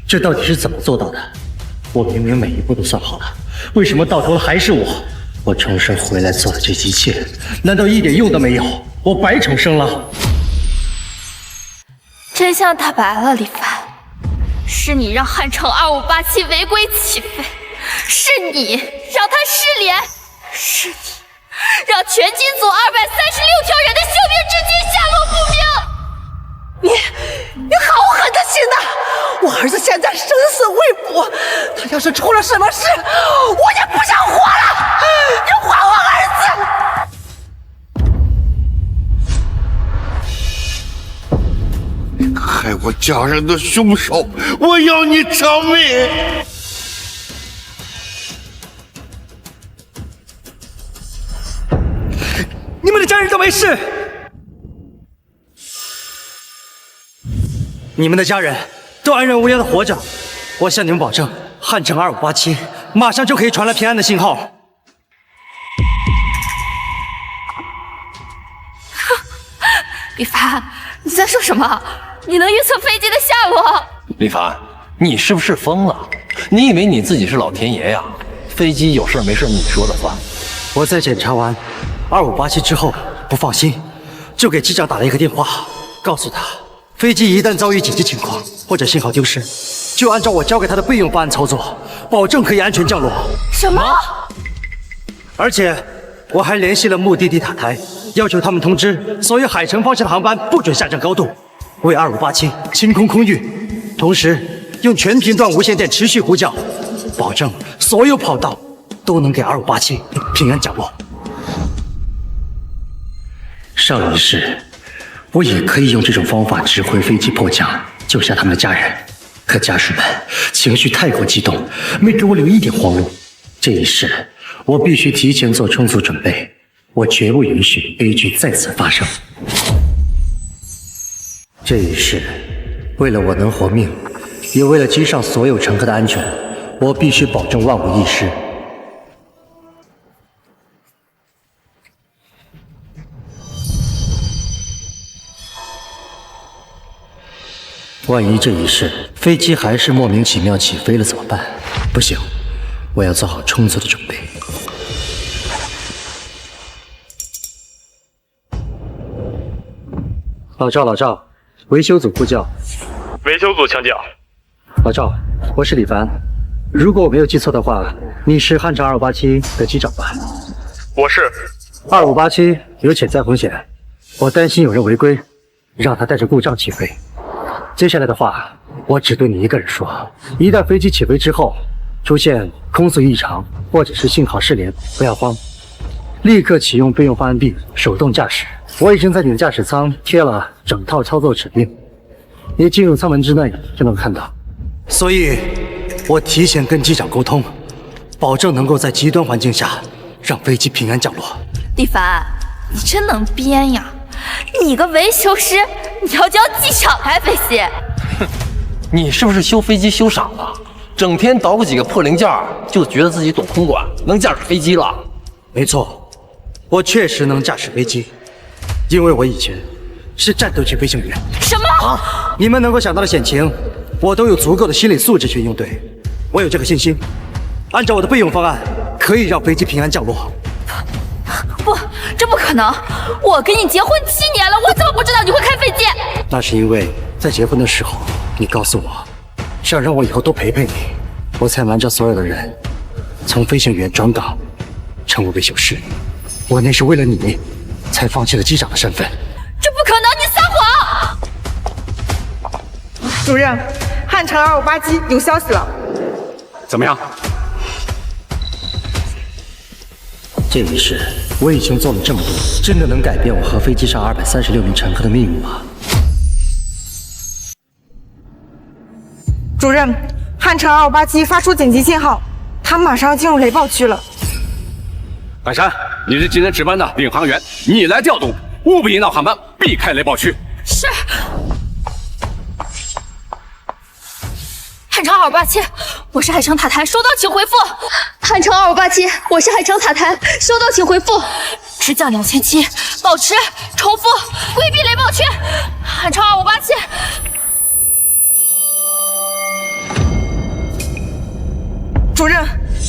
这到底是怎么做到的？我明明每一步都算好了，为什么到头了还是我？我重生回来做的这一切，难道一点用都没有？我白重生了？真相大白了，李凡，是你让汉城2587违规起飞，是你让他失联，是你让全军组236条人的性命至今下落不明。你好狠的心呐！我儿子现在生死未卜，他要是出了什么事，我也不想活了！你还我儿子！害我家人的凶手，我要你偿命！你们的家人都没事。你们的家人都安然无恙的活着，我向你们保证，汉城2587马上就可以传来平安的信号。李凡，你在说什么？你能预测飞机的下落？李凡，你是不是疯了？你以为你自己是老天爷呀？飞机有事没事你说了算。我在检查完2587之后不放心，就给机长打了一个电话，告诉他。飞机一旦遭遇紧急情况或者信号丢失，就按照我交给他的备用方案操作，保证可以安全降落。什么？而且我还联系了目的地塔台，要求他们通知所有海城方向的航班不准下降高度，为2587清空空域，同时用全频段无线电持续呼叫，保证所有跑道都能给2587平安降落。上一世我也可以用这种方法指挥飞机迫降，救下他们的家人。可家属们情绪太过激动，没给我留一点活路。这一世，我必须提前做充足准备，我绝不允许悲剧再次发生。这一世，为了我能活命，也为了机上所有乘客的安全，我必须保证万无一失。万一这一世飞机还是莫名其妙起飞了怎么办？不行，我要做好充足的准备。老赵，维修组呼叫。维修组请讲。老赵，我是李凡。如果我没有记错的话，你是汉城2587的机长吧？我是。2587有潜在风险，我担心有人违规，让他带着故障起飞。接下来的话，我只对你一个人说：一旦飞机起飞之后出现空速异常或者是信号失联，不要慌，立刻启用备用方案 B 手动驾驶。我已经在你的驾驶舱贴了整套操作指令，一进入舱门之内就能看到。所以，我提前跟机长沟通，保证能够在极端环境下让飞机平安降落。李凡，你真能编呀！你个维修师，你要教机长开飞机？哼，你是不是修飞机修傻了？整天捣鼓几个破零件，就觉得自己懂空管，能驾驶飞机了？没错，我确实能驾驶飞机，因为我以前是战斗机飞行员。什么？你们能够想到的险情，我都有足够的心理素质去应对。我有这个信心，按照我的备用方案，可以让飞机平安降落。不，这不可能！我跟你结婚7年了，我怎么不知道你会开飞机？那是因为在结婚的时候，你告诉我，想让我以后多陪陪你，我才瞒着所有的人，从飞行员转岗，成为维修师。我那是为了你，才放弃了机长的身份。这不可能！你撒谎！主任，汉城2587有消息了。怎么样？这一世，我已经做了这么多，真的能改变我和飞机上236名乘客的命运吗？主任，汉城2587发出紧急信号，他马上要进入雷暴区了。海山，你是今天值班的领航员，你来调度，务必引导航班避开雷暴区。是。汉城2587，我是海城塔台，收到请回复。汉城2587，我是海城塔台，收到请回复。直降2700，保持，重复，规避雷暴区。汉城2587。主任，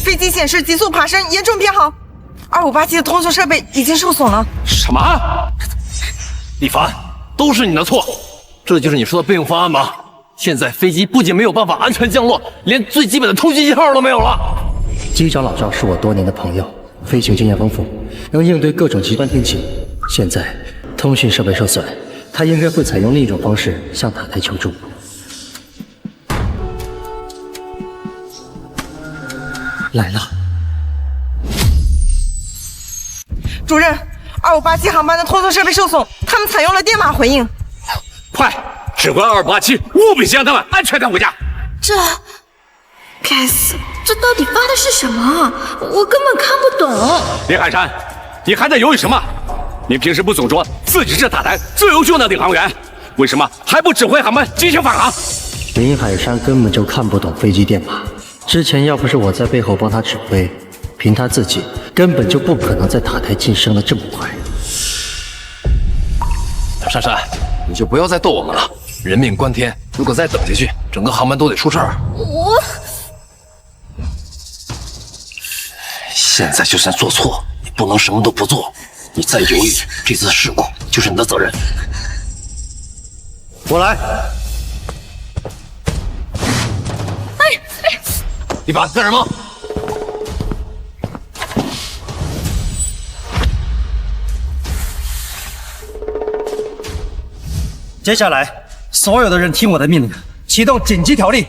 飞机显示急速爬升，严重偏航。2587的通讯设备已经受损了。什么？李凡，都是你的错，这就是你说的备用方案吗？现在飞机不仅没有办法安全降落，连最基本的通讯信号都没有了。机长老赵是我多年的朋友，飞行经验丰富，能应对各种极端天气。现在通讯设备受损，他应该会采用另一种方式向塔台求助。来了。主任，2587航班的通讯设备受损，他们采用了电码回应。快，指挥2587，务必先让他们安全赶回家。该死，这到底发的是什么？我根本看不懂。林海山，你还在犹豫什么？你平时不总说自己是塔台最优秀的领航员，为什么还不指挥航班进行返航？林海山根本就看不懂飞机电码，之前要不是我在背后帮他指挥，凭他自己根本就不可能在塔台晋升的这么快。珊珊，你就不要再逗我们了，人命关天，如果再等下去，整个航班都得出事儿。现在就算做错，也不能什么都不做。你再犹豫，这次事故就是你的责任。我来。李凡，干什么？接下来，所有的人听我的命令，启动紧急条例，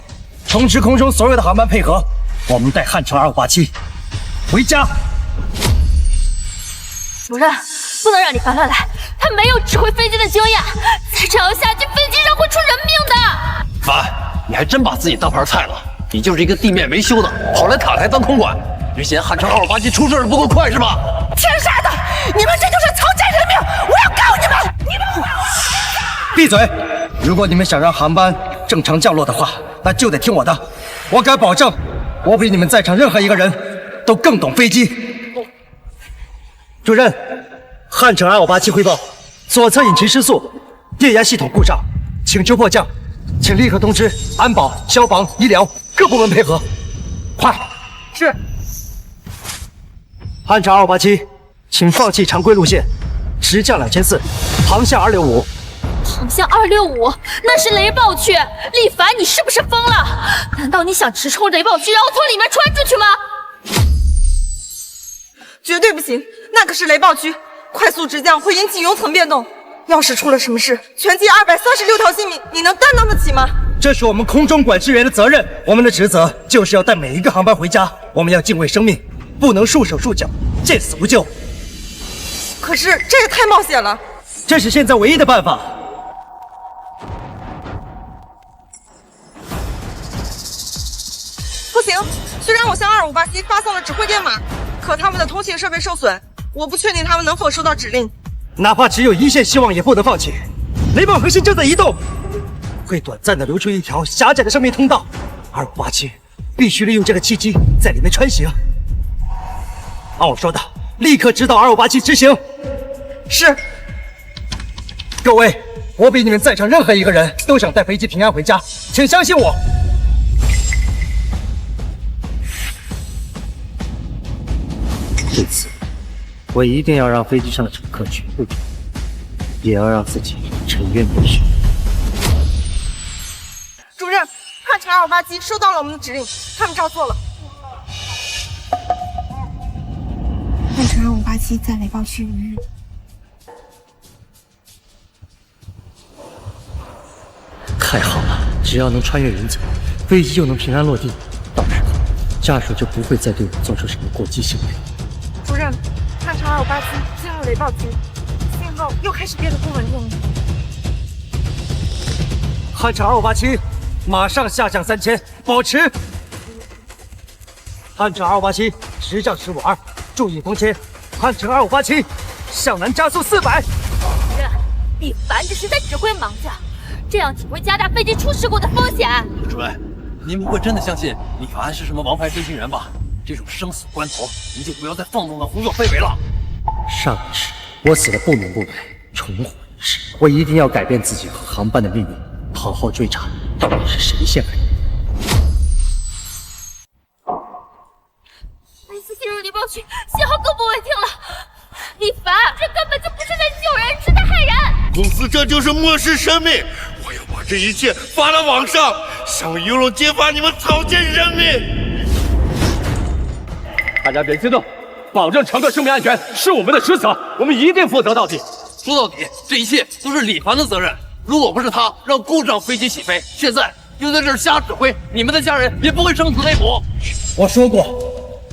通知空中所有的航班配合，我们带汉城2587回家。主任，不能让李凡乱来，他没有指挥飞机的经验，再这样下去，飞机上会出人命的。凡，你还真把自己当盘菜了。你就是一个地面维修的，跑来塔台当空管，你嫌汉城2587出事的不够快是吧？天杀的！你们这就是草菅人命！我要告你们！你们闭嘴！如果你们想让航班正常降落的话，那就得听我的。我敢保证，我比你们在场任何一个人都更懂飞机。主任，汉城2587汇报，左侧引擎失速，电压系统故障，请求迫降，请立刻通知安保、消防、医疗各部门配合，快！是。汉城2587，请放弃常规路线，直降2400，航向265。航向265，那是雷暴区。李凡，你是不是疯了？难道你想直冲雷暴区，然后从里面穿出去吗？绝对不行，那可是雷暴区，快速直降会引起云层变动。要是出了什么事，全机236条性命，你能担当得起吗？这是我们空中管制员的责任，我们的职责就是要带每一个航班回家。我们要敬畏生命，不能束手束脚，见死不救。可是这也太冒险了。这是现在唯一的办法。不行，虽然我向2587发送了指挥电码，可他们的通信设备受损，我不确定他们能否收到指令。哪怕只有一线希望，也不能放弃。雷暴核心正在移动，会短暂的留出一条狭窄的生命通道。2587必须利用这个契机在里面穿行。按我说的，立刻指导2587执行。是。各位，我比你们在场任何一个人都想带飞机平安回家，请相信我。这次我一定要让飞机上的乘客全部平安，也要让自己沉冤得雪。主任，汉城2587收到了我们的指令，他们照做了。汉城2587在雷暴区域。太好了，只要能穿越云层，飞机就能平安落地，到时候家属就不会再对我做出什么过激行为。主任，汉城2587进入雷暴区，信号又开始变得不稳定了。汉城2587，马上下降3000，保持。汉城2587，直降152，注意风切。汉城2587，向南加速400。主任，李凡这是在指挥盲将，这样只会加大飞机出事故的风险。主任，您不会真的相信李凡是什么王牌飞行员吧？这种生死关头，您就不要再放纵的胡作非为了。上一世我死得不明不白，重活一世，我一定要改变自己和航班的命运，好好追查到底是谁陷害你。每次进入雷暴去，信号更不稳定了。李凡，这根本就不是在救人，是在害人！公司这就是漠视生命！我要把这一切发到网上，向舆论揭发你们草菅人命！大家别激动，保证乘客生命安全是我们的职责，我们一定负责到底。说到底，这一切都是李凡的责任。如果不是他让故障飞机起飞，现在又在这儿瞎指挥，你们的家人也不会生死未卜。我说过，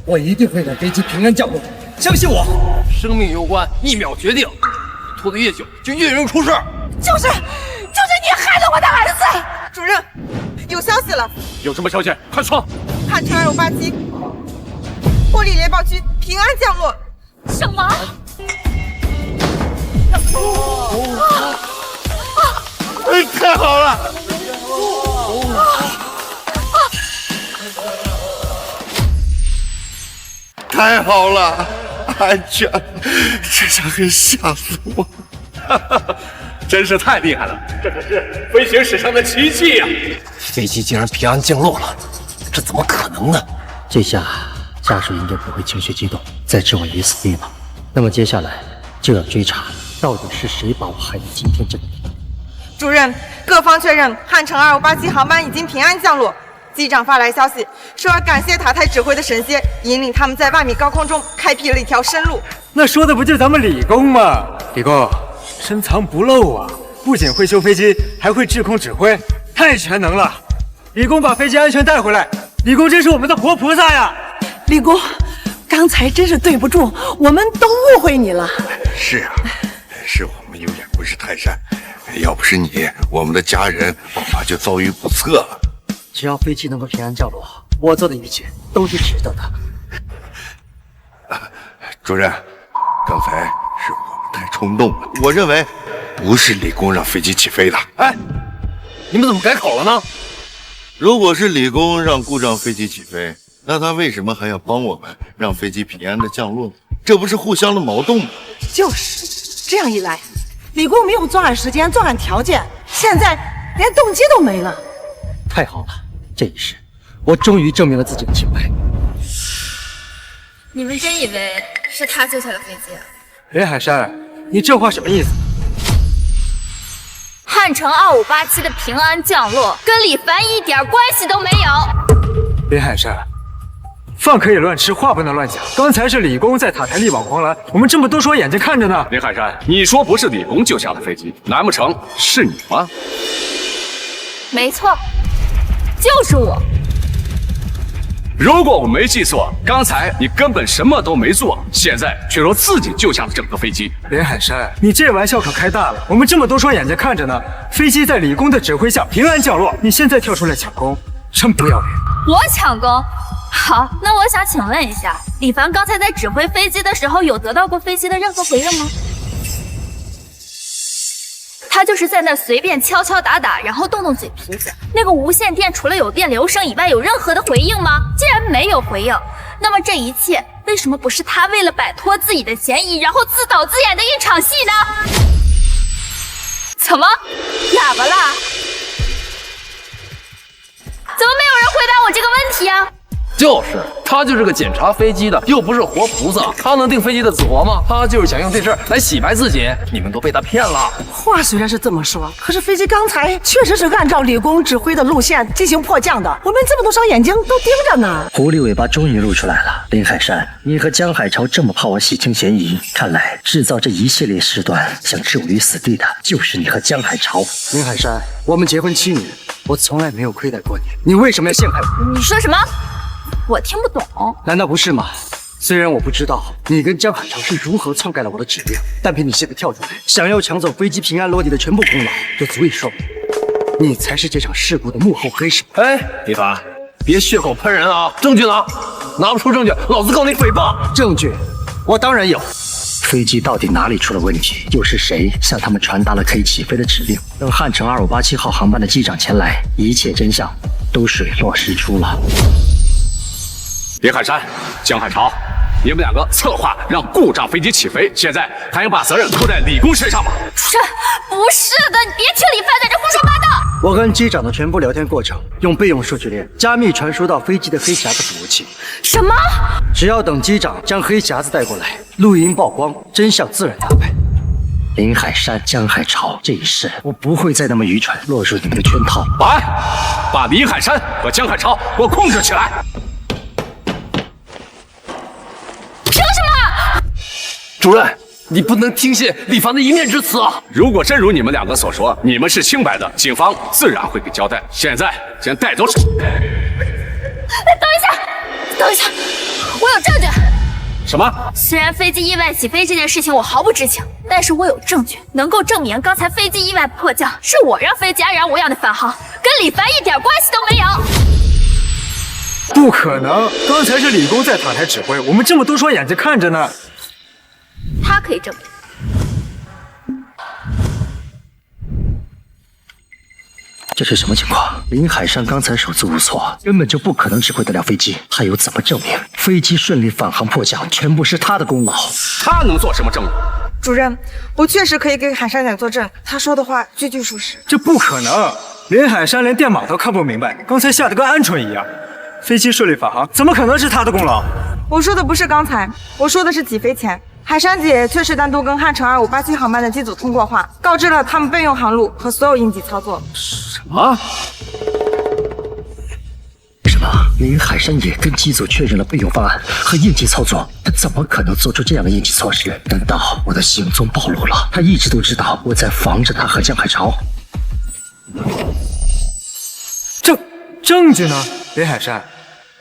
我一定会让飞机平安降落，相信我。生命攸关，一秒决定，拖得越久就越容易出事。就是你害了我的儿子！主任，有消息了。有什么消息？快说！汉城258霍利猎豹区平安降落。什么？太好了！太好了，安全！这下可吓死我！真是太厉害了，这可是飞行史上的奇迹呀！飞机竟然平安降落了，这怎么可能呢？这下家属应该不会情绪激动，再置我于死地吧？那么接下来就要追查，到底是谁把我害得今天这个地步。主任，各方确认汉城2587航班已经平安降落。机长发来消息，说要感谢塔台指挥的神仙，引领他们在万米高空中开辟了一条生路。那说的不就咱们李工吗？李工深藏不露啊，不仅会修飞机，还会制控指挥，太全能了。李工把飞机安全带回来，李工真是我们的活菩萨呀！李工，刚才真是对不住，我们都误会你了。是啊，是我们有眼不识泰山，要不是你，我们的家人恐怕就遭遇不测了。只要飞机能够平安降落，我做的一切都是值得的。主任，刚才是我们太冲动了，我认为不是李工让飞机起飞的。哎，你们怎么改口了呢？如果是李工让故障飞机起飞，那他为什么还要帮我们让飞机平安的降落？这不是互相的矛盾吗？就是这样一来，李工没有作案时间、作案条件，现在连动机都没了。太好了，这一世我终于证明了自己的清白。你们真以为是他救下了飞机？林海山，你这话什么意思？汉城2587的平安降落跟李凡一点关系都没有。林海山，饭可以乱吃，话不能乱讲。刚才是李工在塔台力挽狂澜，我们这么多双眼睛看着呢。林海山，你说不是李工救下了飞机，难不成是你吗？没错，就是我。如果我没记错，刚才你根本什么都没做，现在却说自己救下了整个飞机。林海山，你这玩笑可开大了，我们这么多双眼睛看着呢，飞机在李工的指挥下平安降落，你现在跳出来抢功，真不要脸！我抢功？好，那我想请问一下，李凡刚才在指挥飞机的时候，有得到过飞机的任何回应吗？他就是在那随便敲敲打打，然后动动嘴皮子。那个无线电除了有电流声以外，有任何的回应吗？既然没有回应，那么这一切为什么不是他为了摆脱自己的嫌疑，然后自导自演的一场戏呢？怎么，哑巴啦？怎么没有人回答我这个问题啊？就是他就是个检查飞机的，又不是活菩萨，他能定飞机的死活吗？他就是想用这事儿来洗白自己，你们都被他骗了。话虽然是这么说，可是飞机刚才确实是按照李工指挥的路线进行迫降的，我们这么多双眼睛都盯着呢。狐狸尾巴终于露出来了，林海山，你和江海潮这么怕我洗清嫌疑，看来制造这一系列事端想置我于死地的，就是你和江海潮。林海山，我们结婚7年，我从来没有亏待过你，你为什么要陷害我？你说什么？我听不懂。难道不是吗？虽然我不知道你跟江海潮是如何篡改了我的指令，但凭你现在跳出来，想要抢走飞机平安落地的全部功劳，就足以说明你才是这场事故的幕后黑手。哎，李凡，别血口喷人啊！证据呢？拿不出证据，老子告你诽谤！证据，我当然有。飞机到底哪里出了问题？又是谁向他们传达了可以起飞的指令？等汉城2587号航班的机长前来，一切真相都水落石出了。林海山、江海潮，你们两个策划让故障飞机起飞，现在还要把责任拖在李工身上吗？主任，不是的，你别听李凡在这胡说八道。我跟机长的全部聊天过程用备用数据链加密传输到飞机的黑匣子服务器。什么？只要等机长将黑匣子带过来，录音曝光，真相自然大白。林海山、江海潮这一世，我不会再那么愚蠢，落入你们的圈套。保安，把林海山和江海潮给我控制起来！凭什么？主任，你不能听信李凡的一面之词啊！如果真如你们两个所说，你们是清白的，警方自然会给交代。现在先带走。等一下，我有证据。什么？虽然飞机意外起飞这件事情我毫不知情，但是我有证据能够证明刚才飞机意外迫降是我让飞机安然无恙的返航，跟李凡一点关系都没有。不可能，刚才是李工在塔台指挥，我们这么多双眼睛看着呢。他可以证明。这是什么情况？林海山刚才手足无措，根本就不可能指挥得了飞机，他又怎么证明飞机顺利返航迫降全部是他的功劳？他能做什么证明？主任，我确实可以给海山仔作证，他说的话句句属实。这不可能，林海山连电码都看不明白，刚才吓得跟鹌鹑一样。飞机顺利返航，怎么可能是他的功劳？我说的不是刚才，我说的是起飞前。海山姐确实单独跟汉城2587航班的机组通过话，告知了他们备用航路和所有应急操作。什么？什么？林海山也跟机组确认了备用方案和应急操作，他怎么可能做出这样的应急措施？难道我的行踪暴露了？他一直都知道我在防着他和江海潮。证据呢？林海山，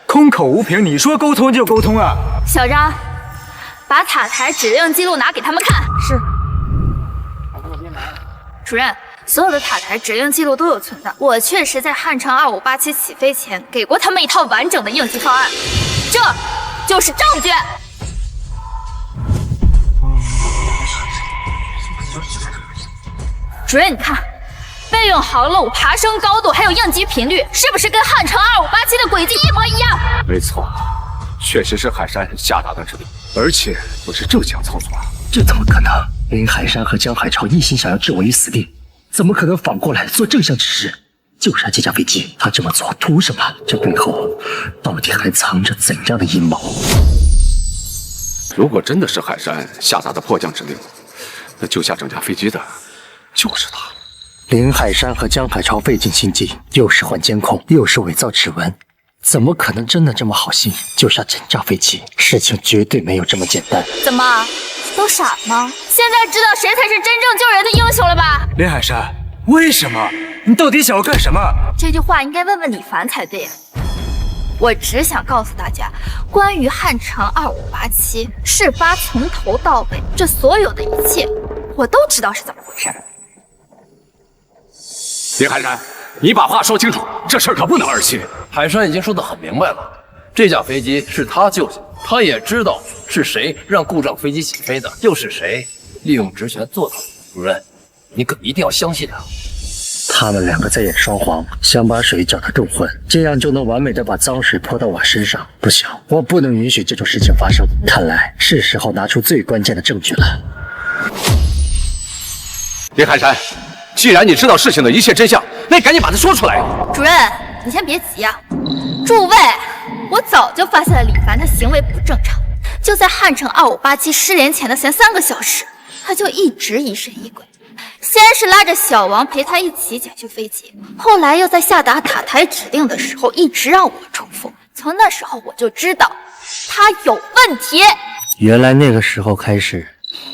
空口无凭，你说沟通就沟通啊！小张，把塔台指令记录拿给他们看。是。主任，所有的塔台指令记录都有存的。我确实在汉城2587起飞前给过他们一套完整的应急方案，这就是证据。主任，你看，备用航路、爬升高度还有应急频率，是不是跟汉城2587的轨迹一模一样？没错，确实是海山下达的指令，而且不是正向操作。这怎么可能？林海山和江海潮一心想要置我于死地，怎么可能反过来做正向指示，救下这架飞机？他这么做图什么？这背后到底还藏着怎样的阴谋？如果真的是海山下达的迫降指令，那救下整架飞机的就是他。林海山和江海潮费尽心机，又是换监控，又是伪造指纹，怎么可能真的这么好心救下整架飞机？事情绝对没有这么简单。怎么，都傻了吗？现在知道谁才是真正救人的英雄了吧？林海山，为什么？你到底想要干什么？这句话应该问问李凡才对啊。我只想告诉大家，关于汉城2587事发从头到尾，这所有的一切，我都知道是怎么回事。林海山，你把话说清楚，这事儿可不能儿戏。海山已经说得很明白了，这架飞机是他救下的，他也知道是谁让故障飞机起飞的，又是谁利用职权做到的。主任，你可一定要相信他。他们两个在演双簧，想把水搅得更浑，这样就能完美的把脏水泼到我身上。不行，我不能允许这种事情发生。看来是时候拿出最关键的证据了。林海山，既然你知道事情的一切真相，那赶紧把它说出来。主任，你先别急啊。诸位，我早就发现了李凡的行为不正常，就在汉城2587失联前的前3个小时，他就一直疑神疑鬼。先是拉着小王陪他一起检修飞机，后来又在下达塔台指令的时候一直让我重复。从那时候我就知道他有问题。原来那个时候开始，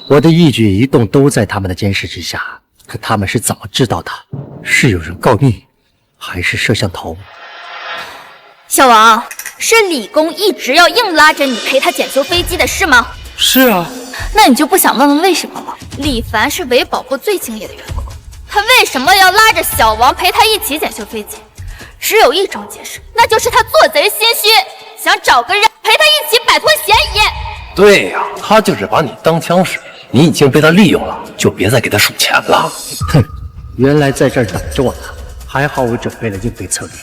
我的一举一动都在他们的监视之下。可他们是怎么知道的？是有人告密，还是摄像头？小王，是李工一直要硬拉着你陪他检修飞机的是吗？是啊。那你就不想问问为什么吗？李凡是维保部最敬业的员工，他为什么要拉着小王陪他一起检修飞机？只有一种解释，那就是他做贼心虚，想找个人陪他一起摆脱嫌疑。对呀，他就是把你当枪使，你已经被他利用了，就别再给他数钱了。哼，原来在这儿等着我呢，还好我准备了应对策略。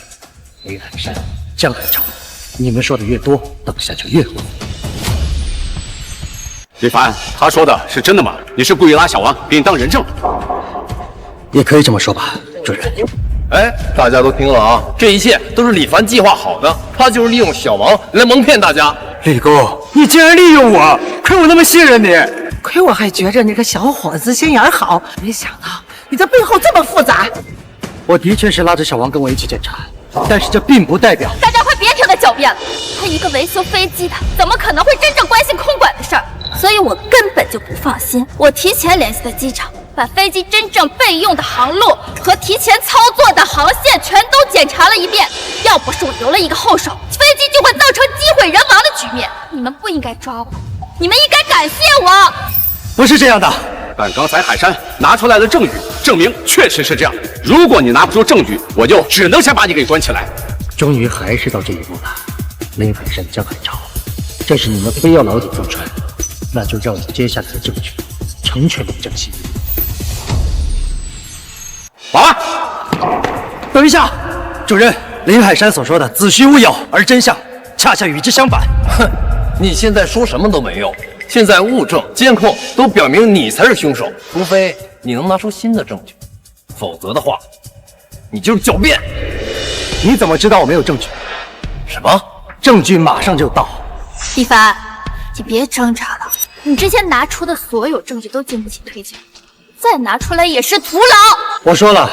林海山、江海潮，你们说的越多，等下就越火。李凡，他说的是真的吗？你是故意拉小王给你当人证？也可以这么说吧，主任。哎，大家都听了啊，这一切都是李凡计划好的，他就是利用小王来蒙骗大家。李工，你竟然利用我，亏我那么信任你。亏我还觉着那个小伙子心眼好，没想到你的背后这么复杂。我的确是拉着小王跟我一起检查，但是这并不代表……大家快别听他狡辩了，他一个维修飞机的，怎么可能会真正关心空管的事儿？所以我根本就不放心。我提前联系的机场，把飞机真正备用的航路和提前操作的航线全都检查了一遍。要不是我留了一个后手，飞机就会造成机毁人亡的局面。你们不应该抓我，你们应该感谢我。不是这样的。但刚才海山拿出来的证据证明确实是这样。如果你拿不出证据，我就只能先把你给关起来。终于还是到这一步了，林海山、江海潮，这是你们非要牢底坐穿，那就让我接下来的证据成全你们正气。好了，等一下，主任，林海山所说的子虚乌有，而真相恰恰与之相反。哼，你现在说什么都没用。现在物证、监控都表明你才是凶手，除非你能拿出新的证据，否则的话，你就是狡辩。你怎么知道我没有证据？什么？证据马上就到。李凡，你别挣扎了，你之前拿出的所有证据都经不起推荐，再拿出来也是徒劳。我说了，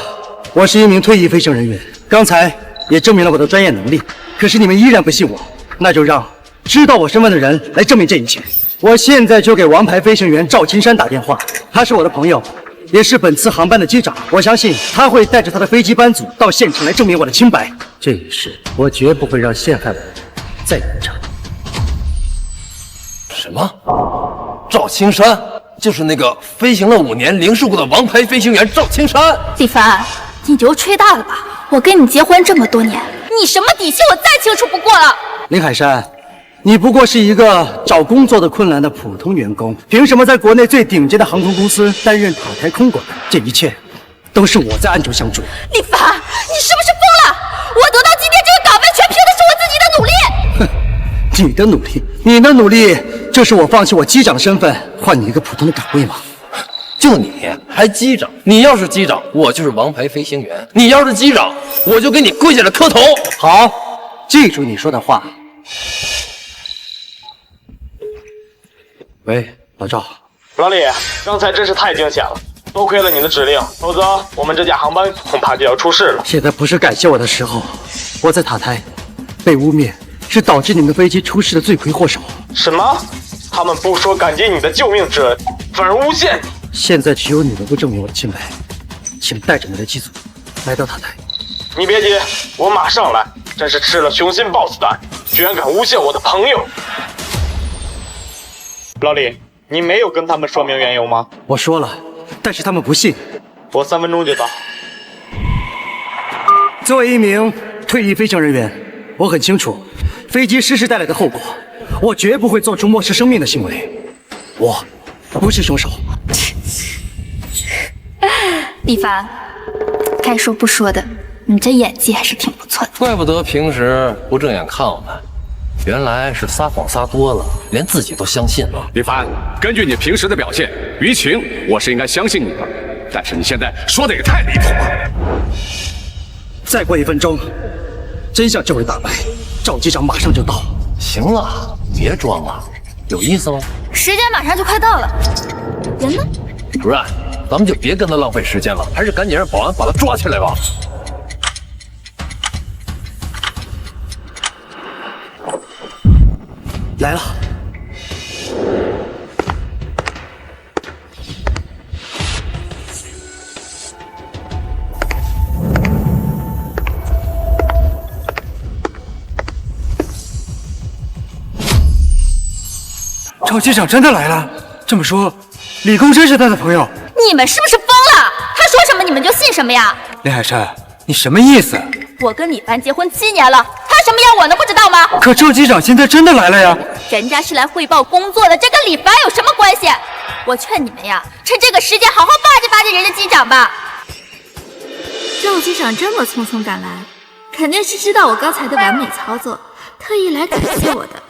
我是一名退役飞行人员，刚才也证明了我的专业能力。可是你们依然不信我，那就让知道我身份的人来证明这一切。我现在就给王牌飞行员赵青山打电话，他是我的朋友，也是本次航班的机长。我相信他会带着他的飞机班组到现场来证明我的清白。这一事我绝不会让陷害我的人再隐瞒。什么？赵青山就是那个飞行了5年零事故的王牌飞行员赵青山？李凡，你牛吹大了吧？我跟你结婚这么多年，你什么底细我再清楚不过了。林海山，你不过是一个找工作的困难的普通员工，凭什么在国内最顶尖的航空公司担任塔台空管？这一切都是我在暗中相助。李凡，你是不是疯了？我得到今天这个岗位，全凭的是我自己的努力。哼，你的努力，你的努力，就是我放弃我机长身份，换你一个普通的岗位吗？就你还机长？你要是机长，我就是王牌飞行员；你要是机长，我就给你跪下来磕头。好，记住你说的话。喂，老赵。老李，刚才真是太惊险了，多亏了你的指令，否则我们这架航班恐怕就要出事了。现在不是感谢我的时候，我在塔台被污蔑，是导致你们飞机出事的罪魁祸首。什么？他们不说感激你的救命之恩，反而诬陷你。现在只有你能够证明我的清白，请带着你的机组来到塔台。你别急，我马上来。真是吃了雄心豹子胆，居然敢诬陷我的朋友。老李，你没有跟他们说明缘由吗？我说了，但是他们不信。我3分钟就到。作为一名退役飞行人员，我很清楚飞机失事带来的后果，我绝不会做出漠视生命的行为。我不是凶手。李凡，该说不说的，你这演技还是挺不错的。怪不得平时不正眼看我们，原来是撒谎撒多了，连自己都相信了。李凡，根据你平时的表现，于情我是应该相信你的，但是你现在说的也太离谱了。再过1分钟，真相就会大白，赵机长马上就到。行了，别装了，有意思吗？时间马上就快到了，人呢？主任，咱们就别跟他浪费时间了，还是赶紧让保安把他抓起来吧。来了。赵机长真的来了。这么说，李工真是他的朋友？你们是不是疯了？他说什么你们就信什么呀？林海山，你什么意思？我跟李凡结婚7年了，他什么样我能不知道吗？可赵机长现在真的来了呀！人家是来汇报工作的，这跟李凡有什么关系？我劝你们呀，趁这个时间好好巴结巴结人家机长吧。赵机长这么匆匆赶来，肯定是知道我刚才的完美操作，特意来感谢我的。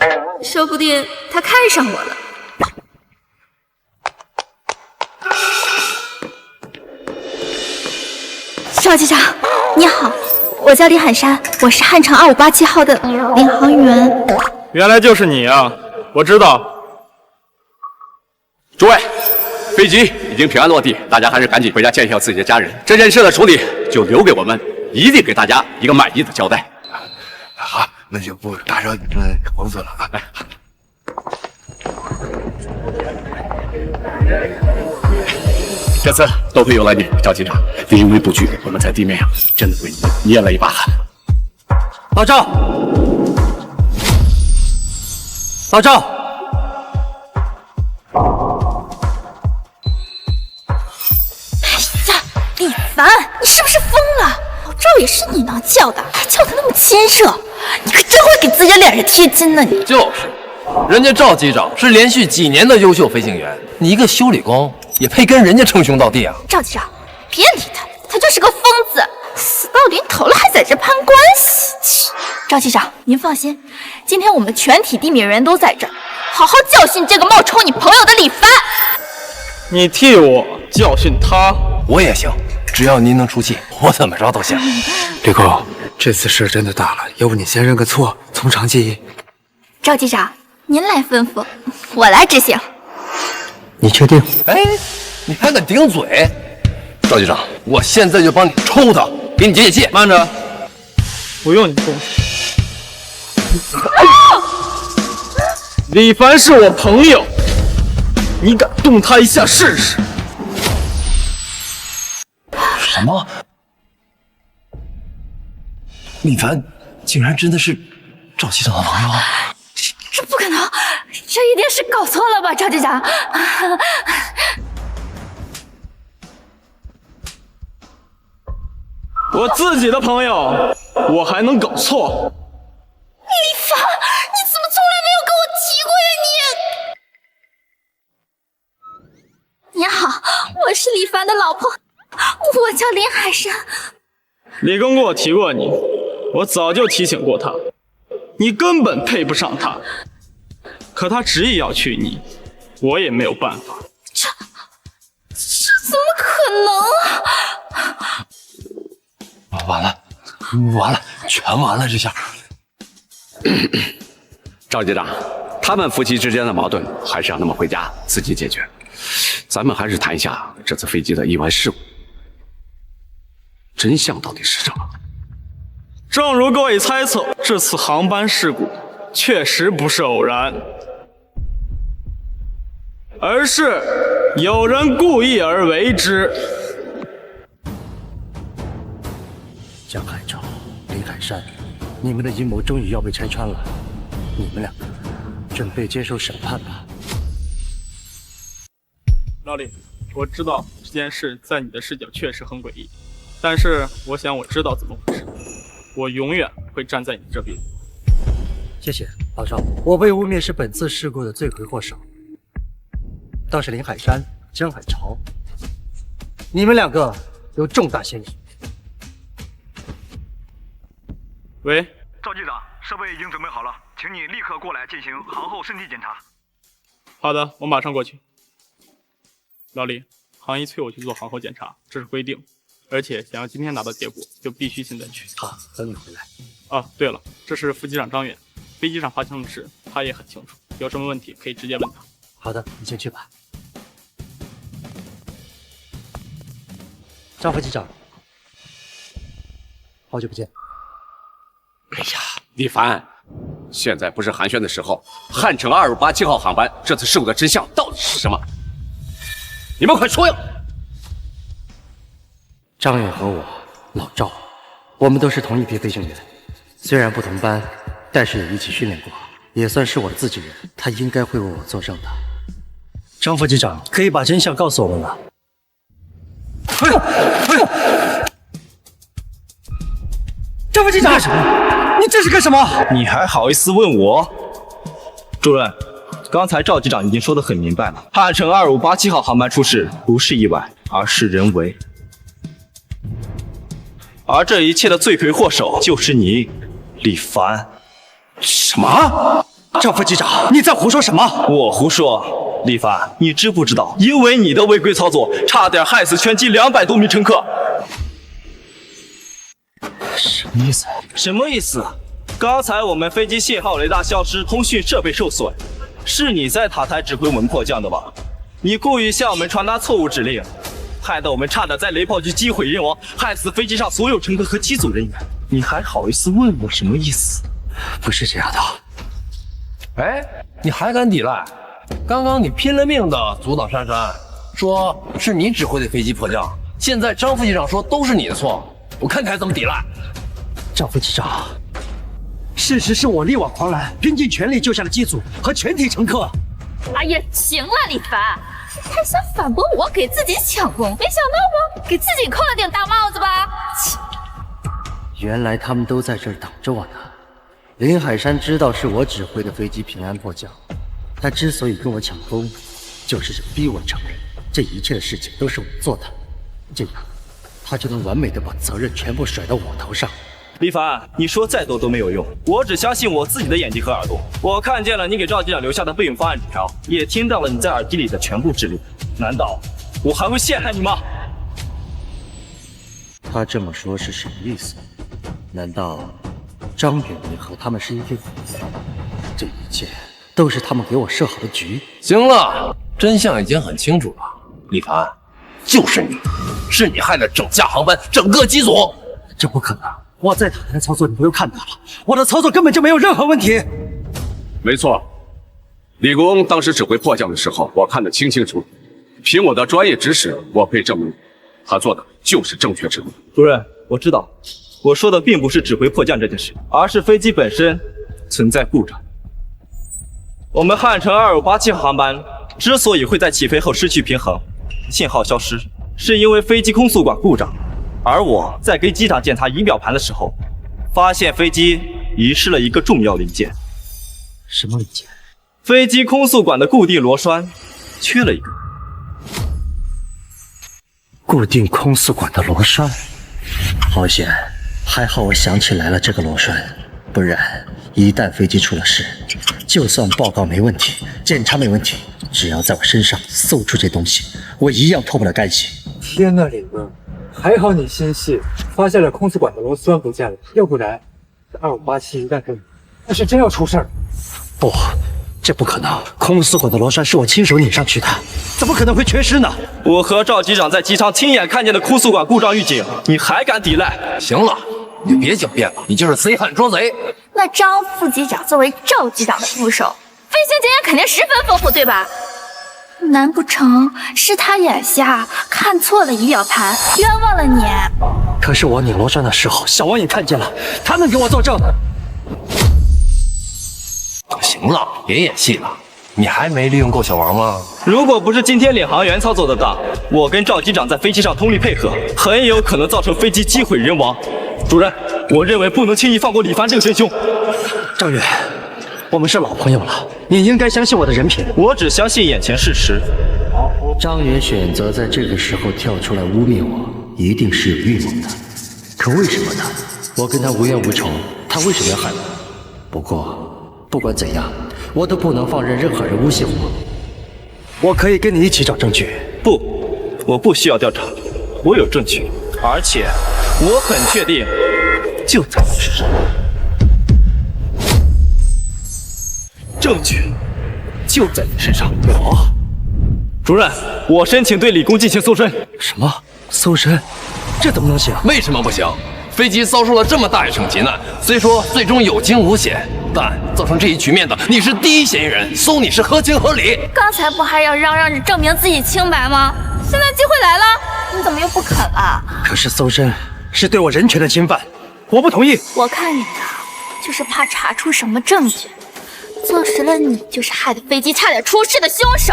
说不定他看上我了。赵机长，你好，我叫李海山，我是汉城2587号的领航员。原来就是你啊！我知道。诸位，飞机已经平安落地，大家还是赶紧回家见一下自己的家人。这件事的处理就留给我们，一定给大家一个满意的交代。好，那就不打扰你们工作了啊。这次多亏有了你，赵机长，临危不惧，我们在地面上真的为你捏了一把汗。老赵，老赵，哎呀，李凡，你是不是疯了？老赵也是你能叫的，还叫得那么亲热，你可真会给自己的脸上贴金呢你。就是，人家赵机长是连续几年的优秀飞行员，你一个修理工也配跟人家称兄道弟啊？赵机长，别理他，他就是个疯子，死到临头了还在这攀关系。赵机长，您放心，今天我们全体地面人员都在这儿，好好教训这个冒充你朋友的李凡。你替我教训他，我也行，只要您能出气，我怎么着都行。李哥，这次事真的大了，要不你先认个错，从长计议。赵机长，您来吩咐，我来执行。你确定？哎，你还敢顶嘴？赵机长，我现在就帮你抽他，给你解解气。慢着，不用你动手。李凡是我朋友，你敢动他一下试试？什么？李凡竟然真的是赵机长的朋友？这不可能，这一定是搞错了吧，赵机长？我自己的朋友，我还能搞错？李凡，你怎么从来没有跟我提过呀你？您好，我是李凡的老婆，我叫林海山。李公跟我提过你，我早就提醒过他，你根本配不上他。可他执意要娶你，我也没有办法。这怎么可能啊！完了，全完了！这下，赵机长，他们夫妻之间的矛盾还是让他们回家自己解决。咱们还是谈一下这次飞机的意外事故，真相到底是什么？正如各位猜测，这次航班事故确实不是偶然，而是有人故意而为之。江海潮、林海山，你们的阴谋终于要被拆穿了，你们两个准备接受审判吧。老李，我知道这件事在你的视角确实很诡异，但是我想我知道怎么回事，我永远会站在你这边。谢谢老赵，我被污蔑是本次事故的罪魁祸首，倒是林海山、江海潮，你们两个有重大嫌疑。喂，赵机长，设备已经准备好了，请你立刻过来进行航后身体检查。好的，我马上过去。老李，航医催我去做航后检查，这是规定，而且想要今天拿到结果，就必须现在去。好，等你回来。啊，对了，这是副机长张远，飞机上发生的事他也很清楚，有什么问题可以直接问他。好的，你先去吧。张副机长，好久不见。哎呀，李凡，现在不是寒暄的时候。汉城2587号航班这次事故的真相到底是什么？你们快说呀！张远和我，老赵，我们都是同一批飞行员，虽然不同班，但是也一起训练过，也算是我自己人，他应该会为我作证的。张副机长，可以把真相告诉我们了。张副机长，你这是干什么？你还好意思问我？主任，刚才赵机长已经说得很明白了，汉城2587号航班出事不是意外，而是人为。而这一切的罪魁祸首就是你，李凡。什么？张副机长，你在胡说什么？我胡说。李凡，你知不知道，因为你的违规操作，差点害死全机200多名乘客。么意思？什么意思？刚才我们飞机信号雷达消失，通讯设备受损，是你在塔台指挥我们迫降的吧？你故意向我们传达错误指令，害得我们差点在雷炮局机毁人亡，害死飞机上所有乘客和机组人员。你还好意思问我什么意思？不是这样的。哎，你还敢抵赖？刚刚你拼了命的阻挡珊珊，说是你指挥的飞机迫降，现在张副机长说都是你的错，我看你还怎么抵赖？张副机长，事实是我力挽狂澜，拼尽全力救下了机组和全体乘客。哎呀，行了，李凡，还想反驳我给自己抢功，没想到吧，给自己扣了顶大帽子吧？切！原来他们都在这儿等着我呢。林海山知道是我指挥的飞机平安迫降，他之所以跟我抢功，就是想逼我承认这一切的事情都是我做的，这样他就能完美的把责任全部甩到我头上。李凡，你说再多都没有用，我只相信我自己的眼睛和耳朵。我看见了你给赵机长留下的备用方案纸条，也听到了你在耳机里的全部指令。难道我还会陷害你吗？他这么说是什么意思？难道张远明和他们是一对伙伴？这一切都是他们给我设好的局。行了，真相已经很清楚了，李凡，就是你，是你害了整架航班、整个机组。这不可能！我在塔台操作，你不用看到了，我的操作根本就没有任何问题。没错，李国翁当时指挥迫降的时候，我看得清清楚楚。凭我的专业知识，我可以证明，他做的就是正确指挥。主任，我知道，我说的并不是指挥迫降这件事，而是飞机本身存在故障。我们汉城2587号航班之所以会在起飞后失去平衡，信号消失，是因为飞机空速管故障。而我在给机长检查仪表盘的时候，发现飞机遗失了一个重要零件。什么零件？飞机空速管的固定螺栓缺了一个。固定空速管的螺栓，好险！还好我想起来了这个螺栓，不然一旦飞机出了事，就算报告没问题，检查没问题，只要在我身上搜出这东西，我一样脱不了干系。天呐，李哥，还好你心细，发现了空速管的螺栓不见了，要不然2587一旦跟，那是真要出事儿。不，这不可能！空速管的螺栓是我亲手拧上去的，怎么可能会缺失呢？我和赵机长在机舱亲眼看见的空速管故障预警，你还敢抵赖？行了，你就别狡辩了，你就是贼喊捉贼。那张副机长作为赵机长的副手，飞行经验肯定十分丰富，对吧？难不成是他眼瞎看错了仪表盘，冤枉了你？可是我拧螺栓的时候，小王也看见了，他能给我作证。行了，别演戏了，你还没利用够小王吗？如果不是今天领航员操作的当，我跟赵机长在飞机上通力配合，很有可能造成飞机机毁人亡。主任，我认为不能轻易放过李凡这个真凶。张远，我们是老朋友了，你应该相信我的人品。我只相信眼前事实。张远选择在这个时候跳出来污蔑我，一定是有预谋的。可为什么呢？我跟他无冤无仇，他为什么要害我？不过不管怎样，我都不能放任任何人诬陷我。我可以跟你一起找证据。不，我不需要调查，我有证据，而且我很确定就在你身上。证据就在你身上。我，主任，我申请对李工进行搜身。什么搜身？这怎么能行？为什么不行？飞机遭受了这么大一场劫难，虽说最终有惊无险，但造成这一局面的你是第一嫌疑人，搜你是合情合理。刚才不还要嚷嚷着证明自己清白吗？现在机会来了，你怎么又不肯了？可是搜身是对我人权的侵犯，我不同意。我看你的就是怕查出什么证据，坐实了你就是害得飞机差点出事的凶手，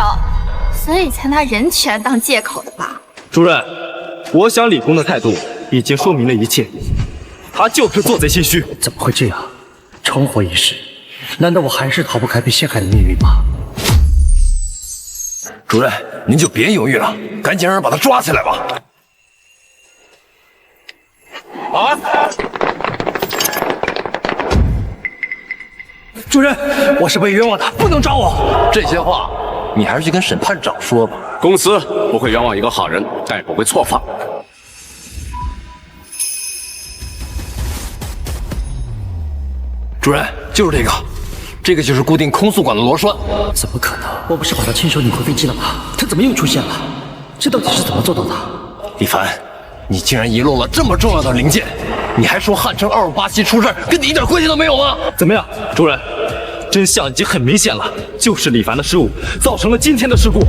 所以才拿人权当借口的吧？主任，我想李工的态度已经说明了一切，他就是做贼心虚。怎么会这样？重活一世，难道我还是逃不开被陷害的命运吗？主任，您就别犹豫了，赶紧让人把他抓起来吧。啊！主任，我是被冤枉的，不能抓我。这些话你还是去跟审判长说吧。公司不会冤枉一个好人，但也不会错放。主任，就是这个就是固定空速管的螺栓。怎么可能？我不是把他亲手拧回飞机了吗？他怎么又出现了？这到底是怎么做到的？李凡，你竟然遗漏了这么重要的零件，你还说汉城258出事跟你一点关系都没有吗？怎么样，主任？真相已经很明显了，就是李凡的失误造成了今天的事故。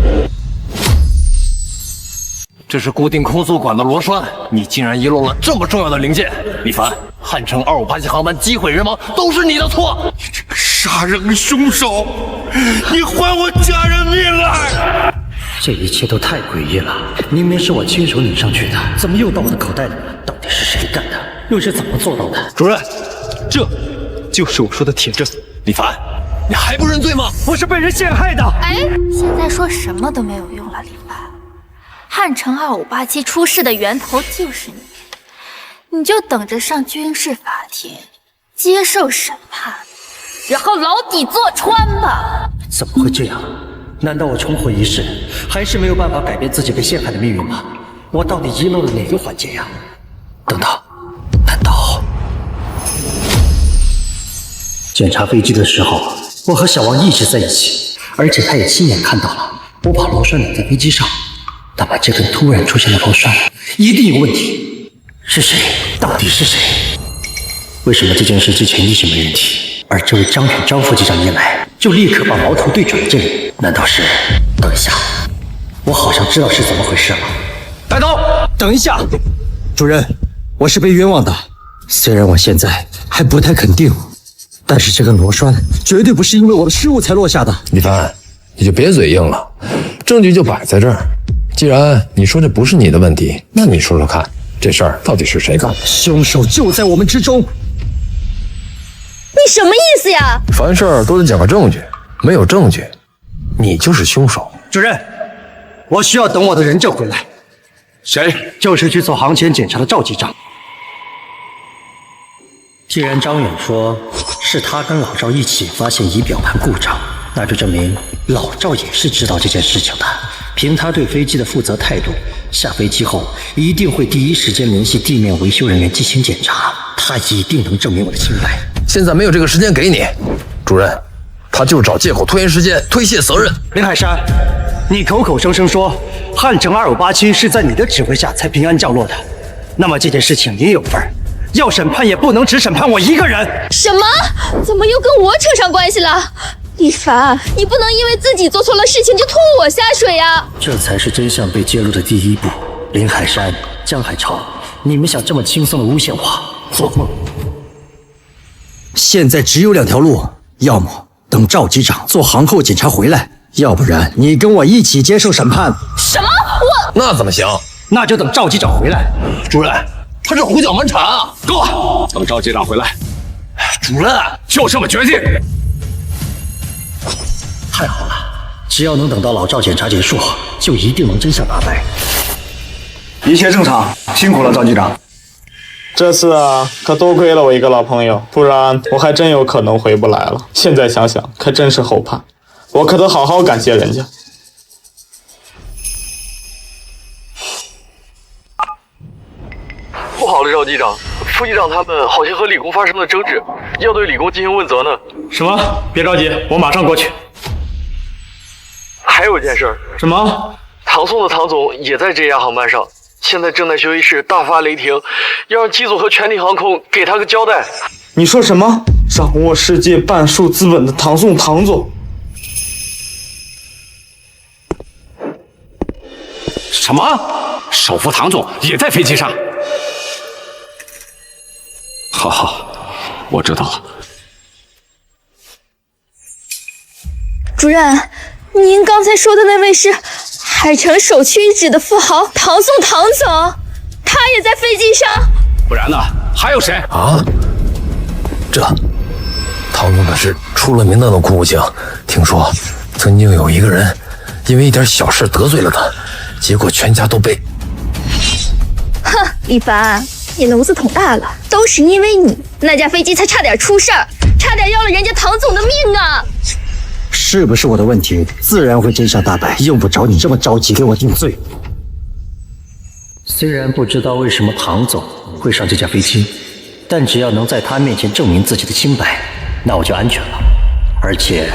这是固定空速管的螺栓，你竟然遗漏了这么重要的零件，李凡，汉城258航班机毁人亡都是你的错！你这个杀人凶手，你还我家人命来！这一切都太诡异了，明明是我亲手拧上去的，怎么又到我的口袋里了？到底是谁干的？又是怎么做到的？主任，这就是我说的铁证。李凡，你还不认罪吗？我是被人陷害的。哎，现在说什么都没有用了，李凡。汉城2587出事的源头就是你就等着上军事法庭接受审判，然后牢底坐穿吧。怎么会这样？难道我重活一世，还是没有办法改变自己被陷害的命运吗？我到底遗漏了哪个环节呀？等等，难道检查飞机的时候，我和小王一直在一起，而且他也亲眼看到了我把螺栓拧在飞机上。那么这根突然出现的螺栓一定有问题，是谁？到底是谁？为什么这件事之前一直没人提，而这位张远张副机长一来就立刻把矛头对准了这里？难道是……等一下，我好像知道是怎么回事了。带刀！等一下，主任，我是被冤枉的。虽然我现在还不太肯定，但是这根螺栓绝对不是因为我的失误才落下的。李凡，你就别嘴硬了，证据就摆在这儿。既然你说这不是你的问题，那你说说看，这事儿到底是谁干的？凶手就在我们之中。你什么意思呀？凡事都得讲个证据，没有证据，你就是凶手。主任，我需要等我的人证回来。谁？就是去做航前检查的赵机长。既然张远说是他跟老赵一起发现仪表盘故障，那就证明老赵也是知道这件事情的。凭他对飞机的负责态度，下飞机后一定会第一时间联系地面维修人员进行检查，他一定能证明我的清白。现在没有这个时间给你，主任，他就是找借口拖延时间，推卸责任。林海山，你口口声声说汉城2587是在你的指挥下才平安降落的，那么这件事情你也有份儿，要审判也不能只审判我一个人。什么？怎么又跟我扯上关系了？李凡，你不能因为自己做错了事情就拖我下水呀！这才是真相被揭露的第一步。林海山、江海潮，你们想这么轻松的诬陷我，做梦！现在只有两条路，要么等赵机长做航后检查回来，要不然你跟我一起接受审判。什么？我……那怎么行？那就等赵机长回来。主任，他这胡搅蛮缠啊！够了，等赵机长回来。主任，就这么决定。太好了，只要能等到老赵检查结束，就一定能真相大白。一切正常，辛苦了，赵机长。这次啊，可多亏了我一个老朋友，不然我还真有可能回不来了。现在想想，可真是后怕，我可得好好感谢人家。不好了，赵机长，副机长他们好像和李工发生了争执，要对李工进行问责呢。什么？别着急，我马上过去。还有一件事。什么？唐宋的唐总也在这架航班上，现在正在休息室大发雷霆，要让机组和全体航空给他个交代。你说什么？掌握世界半数资本的唐宋唐总？什么？首副唐总也在飞机上？好，我知道了。主任，您刚才说的那位是海城首屈一指的富豪唐宋唐总，他也在飞机上。不然呢？还有谁啊？这唐总可是出了名的冷酷无情，听说曾经有一个人因为一点小事得罪了他，结果全家都被……哼，李凡，你笼子捅大了，都是因为你，那架飞机才差点出事儿，差点要了人家唐总的命啊！是不是我的问题，自然会真相大白，用不着你这么着急给我定罪。虽然不知道为什么唐总会上这架飞机，但只要能在他面前证明自己的清白，那我就安全了。而且，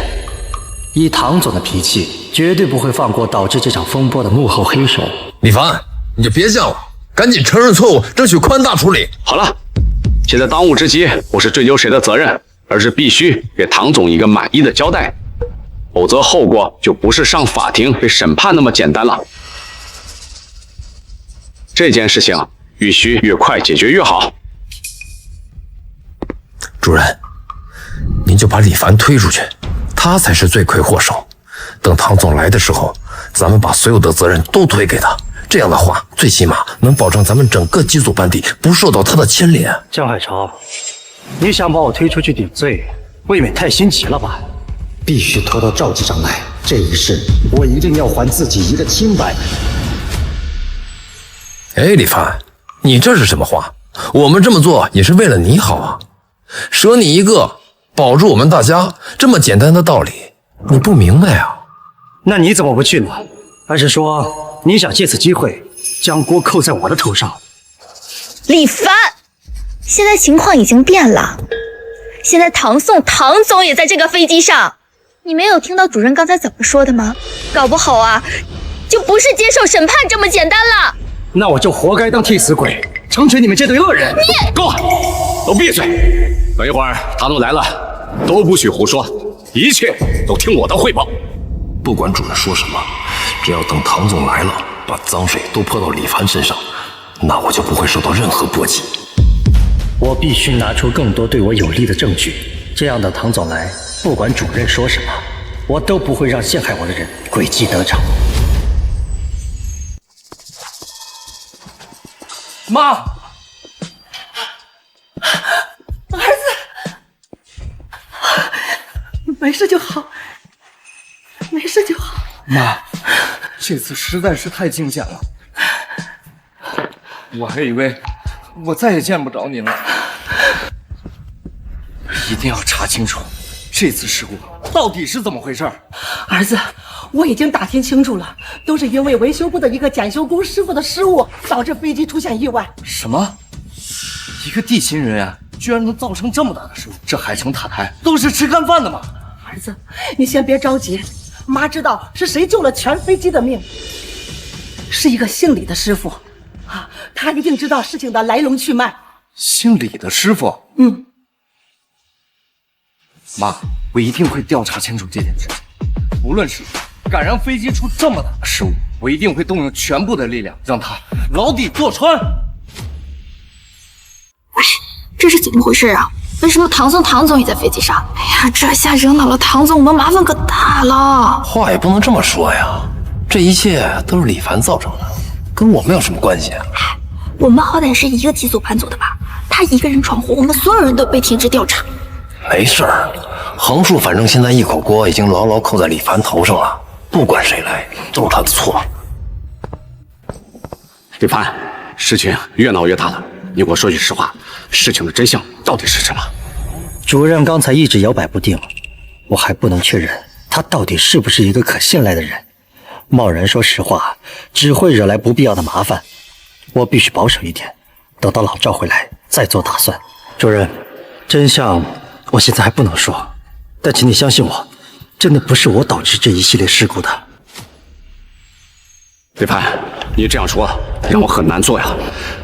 以唐总的脾气，绝对不会放过导致这场风波的幕后黑手。李凡，你就别犟了，赶紧承认错误，争取宽大处理。好了，现在当务之急不是追究谁的责任，而是必须给唐总一个满意的交代，否则后果就不是上法庭被审判那么简单了。这件事情必须越快解决越好。主任，您就把李凡推出去，他才是罪魁祸首。等唐总来的时候，咱们把所有的责任都推给他，这样的话，最起码能保证咱们整个机组班底不受到他的牵连。江海潮，你想把我推出去顶罪，未免太心急了吧？必须拖到赵机长来，这一事我一定要还自己一个清白。哎，李凡，你这是什么话？我们这么做也是为了你好啊，舍你一个，保住我们大家，这么简单的道理，你不明白啊？那你怎么不去呢？还是说你想借此机会将锅扣在我的头上？李凡，现在情况已经变了，现在唐总也在这个飞机上。你没有听到主任刚才怎么说的吗？搞不好啊，就不是接受审判这么简单了。那我就活该当替死鬼，成全你们这对恶人。你够了，都闭嘴！等一会儿唐总来了，都不许胡说，一切都听我的汇报。不管主任说什么，只要等唐总来了，把脏水都泼到李凡身上，那我就不会受到任何波及。我必须拿出更多对我有利的证据，这样等唐总来，不管主任说什么，我都不会让陷害我的人诡计得逞。妈，儿子，没事就好，没事就好。妈，这次实在是太惊险了，我还以为我再也见不着您了。一定要查清楚这次事故到底是怎么回事。儿子，我已经打听清楚了，都是因为维修部的一个检修工师傅的失误，导致飞机出现意外。什么？一个地勤人员居然能造成这么大的失误？这海城塔台都是吃干饭的吗？儿子，你先别着急，妈知道是谁救了全飞机的命，是一个姓李的师傅啊，他一定知道事情的来龙去脉。姓李的师傅？嗯。妈，我一定会调查清楚这件事情。无论是敢让飞机出这么大的失误，我一定会动用全部的力量，让他牢底坐穿。哎，这是怎么回事啊？为什么唐总也在飞机上？哎呀，这下惹恼了唐总，我们麻烦可大了。话也不能这么说呀，这一切都是李凡造成的，跟我们有什么关系啊？我们好歹是一个机组班组的吧？他一个人闯祸，我们所有人都被停职调查。没事儿，横竖反正现在一口锅已经牢牢扣在李凡头上了，不管谁来都是他的错。李凡，事情越闹越大了，你给我说句实话，事情的真相到底是什么？主任刚才一直摇摆不定，我还不能确认他到底是不是一个可信赖的人。贸然说实话，只会惹来不必要的麻烦。我必须保守一点，等到老赵回来再做打算。主任，真相我现在还不能说，但请你相信我，真的不是我导致这一系列事故的。李凡，你这样说让我很难做呀，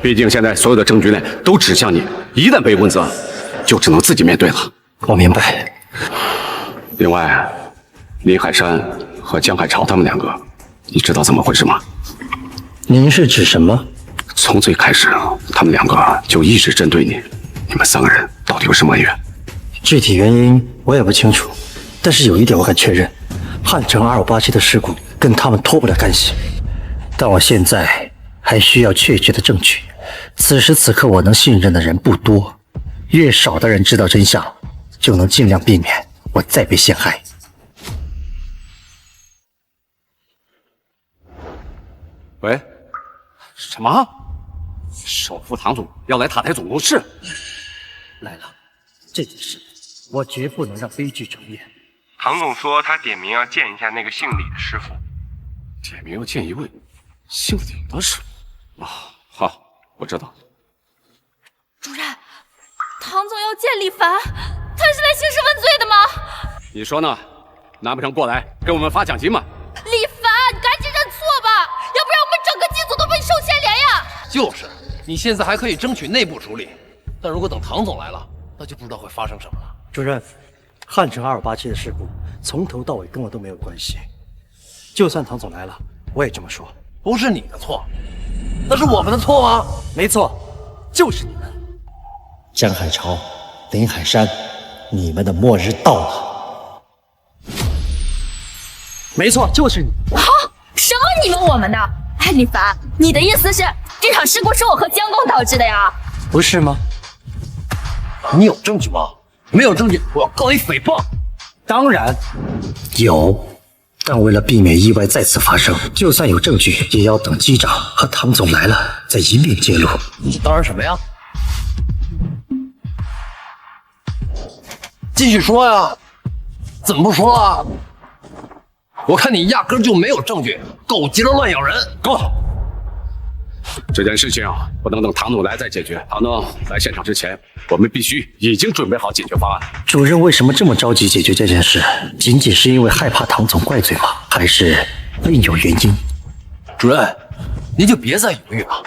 毕竟现在所有的证据链都指向你，一旦被问责，就只能自己面对了。我明白。另外，林海山和江海潮他们两个，你知道怎么回事吗？您是指什么？从最开始，他们两个就一直针对你，你们三个人到底有什么恩怨？具体原因我也不清楚，但是有一点我敢确认，汉城2587的事故跟他们脱不了干系。但我现在还需要确切的证据，此时此刻我能信任的人不多，越少的人知道真相，就能尽量避免我再被陷害。喂，什么？首副堂主要来塔台总公室？来了，这件事我绝不能让悲剧重演。唐总说他点名要见一下那个姓李的师傅。点名要见一位姓李的师傅？啊，好，我知道。主任，唐总要见李凡，他是来兴师问罪的吗？你说呢？难不成过来给我们发奖金吗？李凡，你赶紧认错吧，要不然我们整个机组都被你受牵连呀！就是，你现在还可以争取内部处理，但如果等唐总来了，那就不知道会发生什么了。主任，汉城2587的事故从头到尾跟我都没有关系，就算唐总来了，我也这么说。不是你的错，那是我们的错吗？没错，就是你们。江海潮、林海山，你们的末日到了。没错，就是你。啊！什么你们我们的？哎，李凡，你的意思是这场事故是我和江工导致的呀？不是吗？你有证据吗？没有证据，我要告你诽谤。当然有。但为了避免意外再次发生，就算有证据，也要等机长和唐总来了再一并揭露。当然什么呀？继续说呀！怎么不说啊？我看你压根就没有证据，狗急了乱咬人。够了！这件事情啊，不能等唐总来再解决。唐总来现场之前，我们必须已经准备好解决方案。主任为什么这么着急解决这件事？仅仅是因为害怕唐总怪罪吗？还是另有原因？主任，您就别再犹豫了，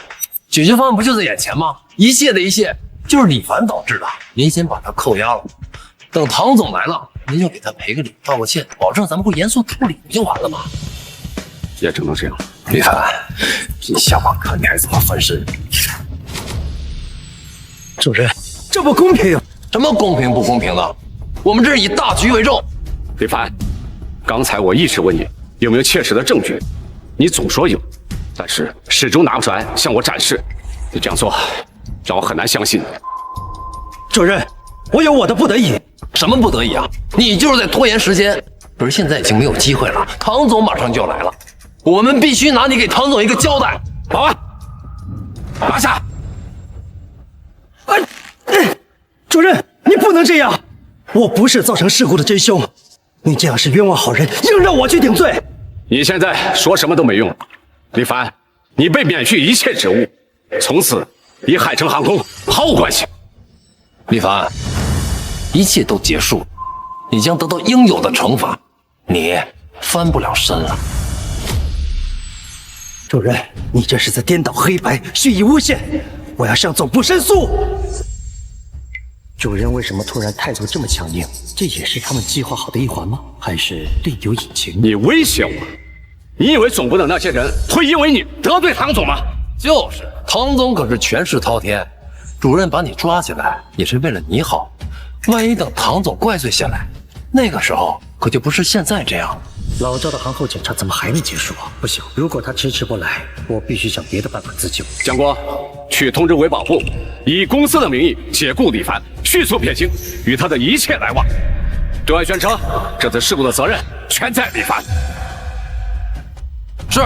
解决方案不就在眼前吗？一切的一切就是李凡导致的，您先把他扣押了，等唐总来了，您就给他赔个礼，道个歉，保证咱们会严肃处理，不就完了吗？也只能这样。李凡，你下把看你还怎么翻身？主任，这不公平！什么公平不公平的？我们这是以大局为重。李凡，刚才我一直问你有没有切实的证据，你总说有，但是始终拿不出来向我展示。你这样做让我很难相信。主任，我有我的不得已。什么不得已啊？你就是在拖延时间。可是现在已经没有机会了，唐总马上就要来了，我们必须拿你给唐总一个交代。保安，拿下！主任，你不能这样！我不是造成事故的真凶，你这样是冤枉好人，硬让我去顶罪。你现在说什么都没用，李凡，你被免去一切职务，从此与海城航空毫无关系。李凡，一切都结束了，你将得到应有的惩罚，你翻不了身了。主任，你这是在颠倒黑白，蓄意诬陷，我要向总部申诉。主任为什么突然态度这么强硬？这也是他们计划好的一环吗？还是另有隐情？你威胁我？你以为总部的那些人会因为你得罪唐总吗？就是，唐总可是权势滔天，主任把你抓起来也是为了你好。万一等唐总怪罪下来，那个时候可就不是现在这样了。老赵的航后检查怎么还没结束啊？不行，如果他迟迟不来，我必须想别的办法自救。江国，去通知维保部，以公司的名义解雇李凡，迅速撇清与他的一切来往。对外宣称，这次事故的责任全在李凡。是。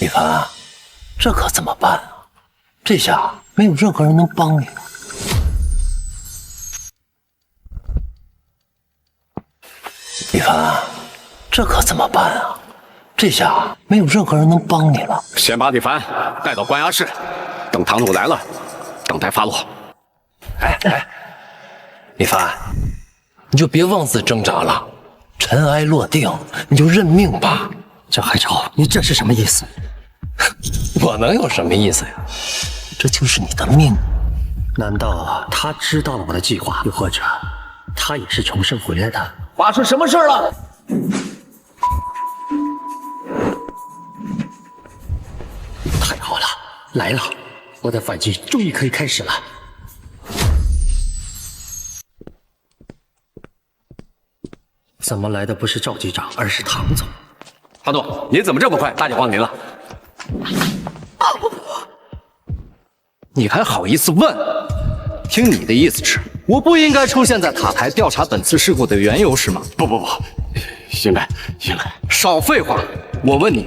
李凡啊，这可怎么办啊？这下没有任何人能帮你了。李凡啊，这可怎么办啊？这下没有任何人能帮你了。先把李凡带到关押室，等唐总来了，等待发落。哎，李凡，你就别妄自挣扎了，尘埃落定，你就认命吧。张海潮，你这是什么意思？我能有什么意思呀？这就是你的命。难道他知道了我的计划，又或者他也是重生回来的？发生什么事了？太好了，来了！我的反击终于可以开始了。怎么来的不是赵局长，而是唐总？唐总，您怎么这么快大驾光临了？你还好意思问？听你的意思是，我不应该出现在塔台调查本次事故的缘由是吗？不，应该。少废话！我问你，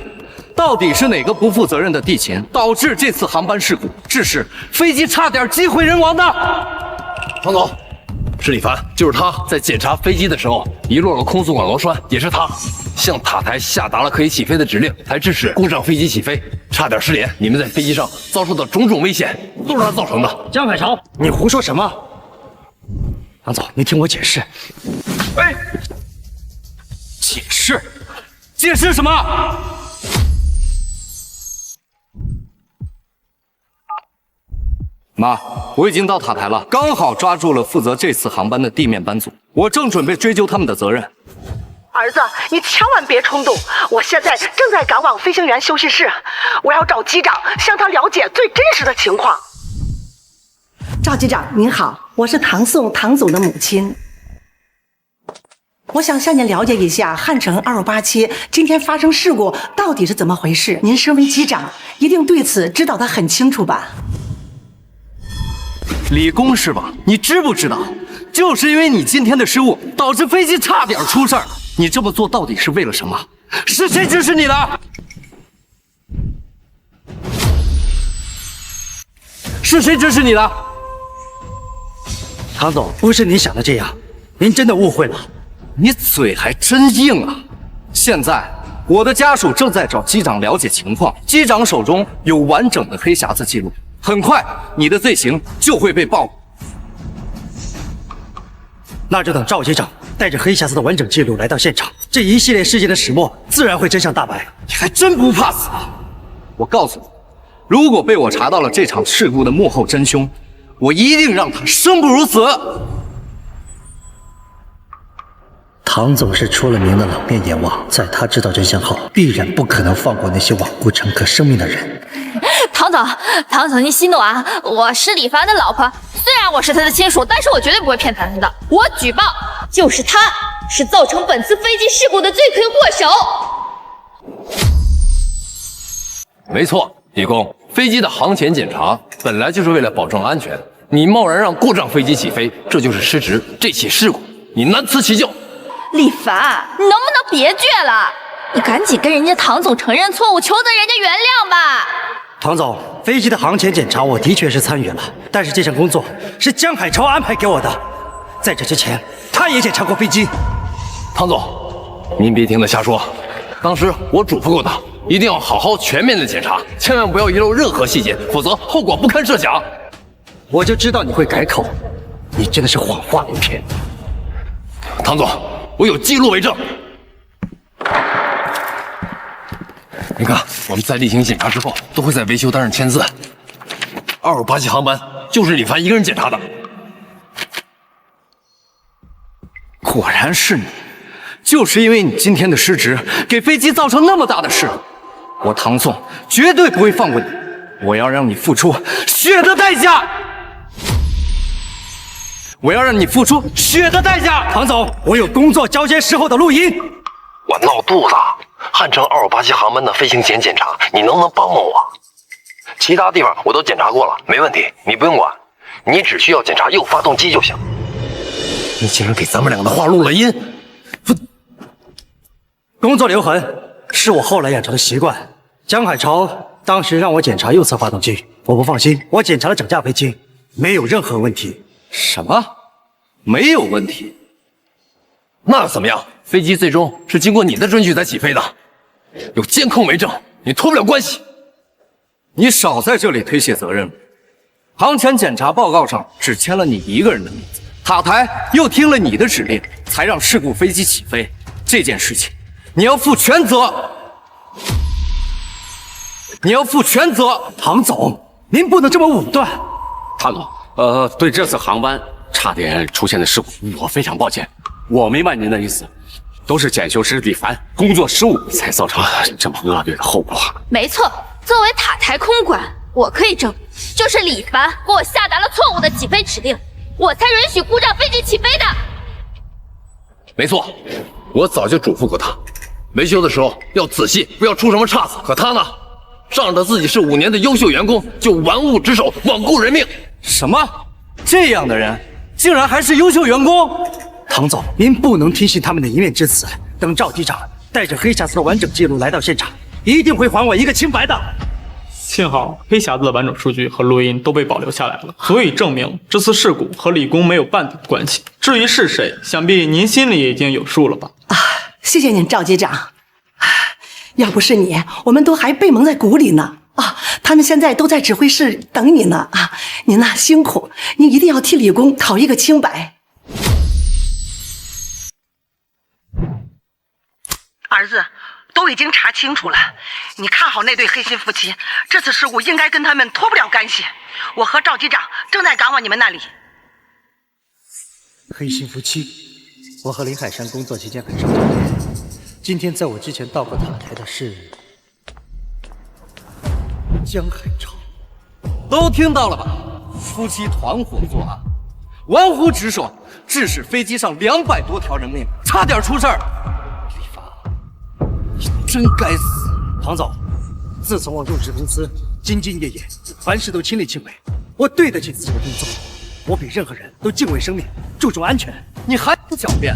到底是哪个不负责任的地勤导致这次航班事故，致使飞机差点击毁人亡的？唐总，是李凡，就是他在检查飞机的时候遗落了空速管螺栓，也是他向塔台下达了可以起飞的指令，才致使故障飞机起飞，差点失联。你们在飞机上遭受到种种危险，都是他造成的。江海潮，你胡说什么？唐总，你听我解释。哎，解释？解释什么？妈，我已经到塔台了，刚好抓住了负责这次航班的地面班组，我正准备追究他们的责任。儿子，你千万别冲动，我现在正在赶往飞行员休息室，我要找机长，向他了解最真实的情况。赵机长您好，我是唐宋唐总的母亲，我想向您了解一下汉城2587今天发生事故到底是怎么回事。您身为机长，一定对此知道得很清楚吧？李工是吧？你知不知道，就是因为你今天的失误，导致飞机差点出事儿。你这么做到底是为了什么？是谁指使你的？是谁指使你的？唐总，不是你想的这样，您真的误会了。你嘴还真硬啊！现在我的家属正在找机长了解情况，机长手中有完整的黑匣子记录，很快你的罪行就会被曝。那就等赵机长带着黑匣子的完整记录来到现场，这一系列事件的始末自然会真相大白。你还真不怕死啊！我告诉你，如果被我查到了这场事故的幕后真凶，我一定让他生不如死。唐总是出了名的冷面阎王，在他知道真相后，必然不可能放过那些罔顾乘客生命的人。唐总，您息怒啊！我是李凡的老婆，虽然我是他的亲属，但是我绝对不会骗他的。我举报，就是他，是造成本次飞机事故的罪魁祸首。没错，李工，飞机的航前检查本来就是为了保证安全，你贸然让故障飞机起飞，这就是失职。这起事故你难辞其咎。李凡，你能不能别倔了？你赶紧跟人家唐总承认错误，求得人家原谅吧。唐总，飞机的航前检查我的确是参与了，但是这项工作是江海潮安排给我的。在这之前，他也检查过飞机。唐总，您别听他瞎说，当时我嘱咐过他，一定要好好全面的检查，千万不要遗漏任何细节，否则后果不堪设想。我就知道你会改口，你真的是谎话连篇。唐总，我有记录为证。你看，我们在例行检查之后，都会在维修单上签字。2587航班就是李凡一个人检查的。果然是你，就是因为你今天的失职，给飞机造成那么大的事故，我唐宋绝对不会放过你，我要让你付出血的代价。我要让你付出血的代价。唐总，我有工作交接时候的录音。我闹肚子，汉城2587航班的飞行前检查，你能不能帮帮我？其他地方我都检查过了，没问题，你不用管，你只需要检查右发动机就行。你竟然给咱们两个的话录了音！工作留痕是我后来养成的习惯。江海潮当时让我检查右侧发动机，我不放心，我检查了整架飞机，没有任何问题。什么？没有问题？那又怎么样？飞机最终是经过你的准许才起飞的，有监控为证，你脱不了关系。你少在这里推卸责任。航前检查报告上只签了你一个人的名字，塔台又听了你的指令，才让事故飞机起飞。这件事情，你要负全责。你要负全责。唐总，您不能这么武断。唐总，对这次航班差点出现的事故，我非常抱歉。我明白您的意思，都是检修师李凡工作失误才造成这么恶劣的后果。没错，作为塔台空管，我可以证明，就是李凡给我下达了错误的起飞指令，我才允许故障飞机起飞的。没错，我早就嘱咐过他，维修的时候要仔细，不要出什么岔子。可他呢，仗着自己是5年的优秀员工，就玩物职守，罔顾人命。什么？这样的人竟然还是优秀员工？唐总，您不能听信他们的一面之词。等赵机长带着黑匣子的完整记录来到现场，一定会还我一个清白的。幸好黑匣子的完整数据和录音都被保留下来了，足以证明这次事故和李工没有半点关系。至于是谁，想必您心里已经有数了吧？谢谢您，赵机长。要不是你，我们都还被蒙在鼓里呢。他们现在都在指挥室等你呢啊！您呐辛苦，您一定要替李公讨一个清白。儿子，都已经查清楚了，你看好那对黑心夫妻，这次事故应该跟他们脱不了干系。我和赵机长正在赶往你们那里。黑心夫妻，我和林海山工作期间很少见面。今天在我之前到过塔台的是江海潮。都听到了吧？夫妻团伙作案，玩忽职守，致使飞机上200多条人命差点出事儿。李凡，你真该死！唐总，自从我入职公司，兢兢业业，凡事都亲力亲为，我对得起自己的工作。我比任何人都敬畏生命，注重安全。你还狡辩？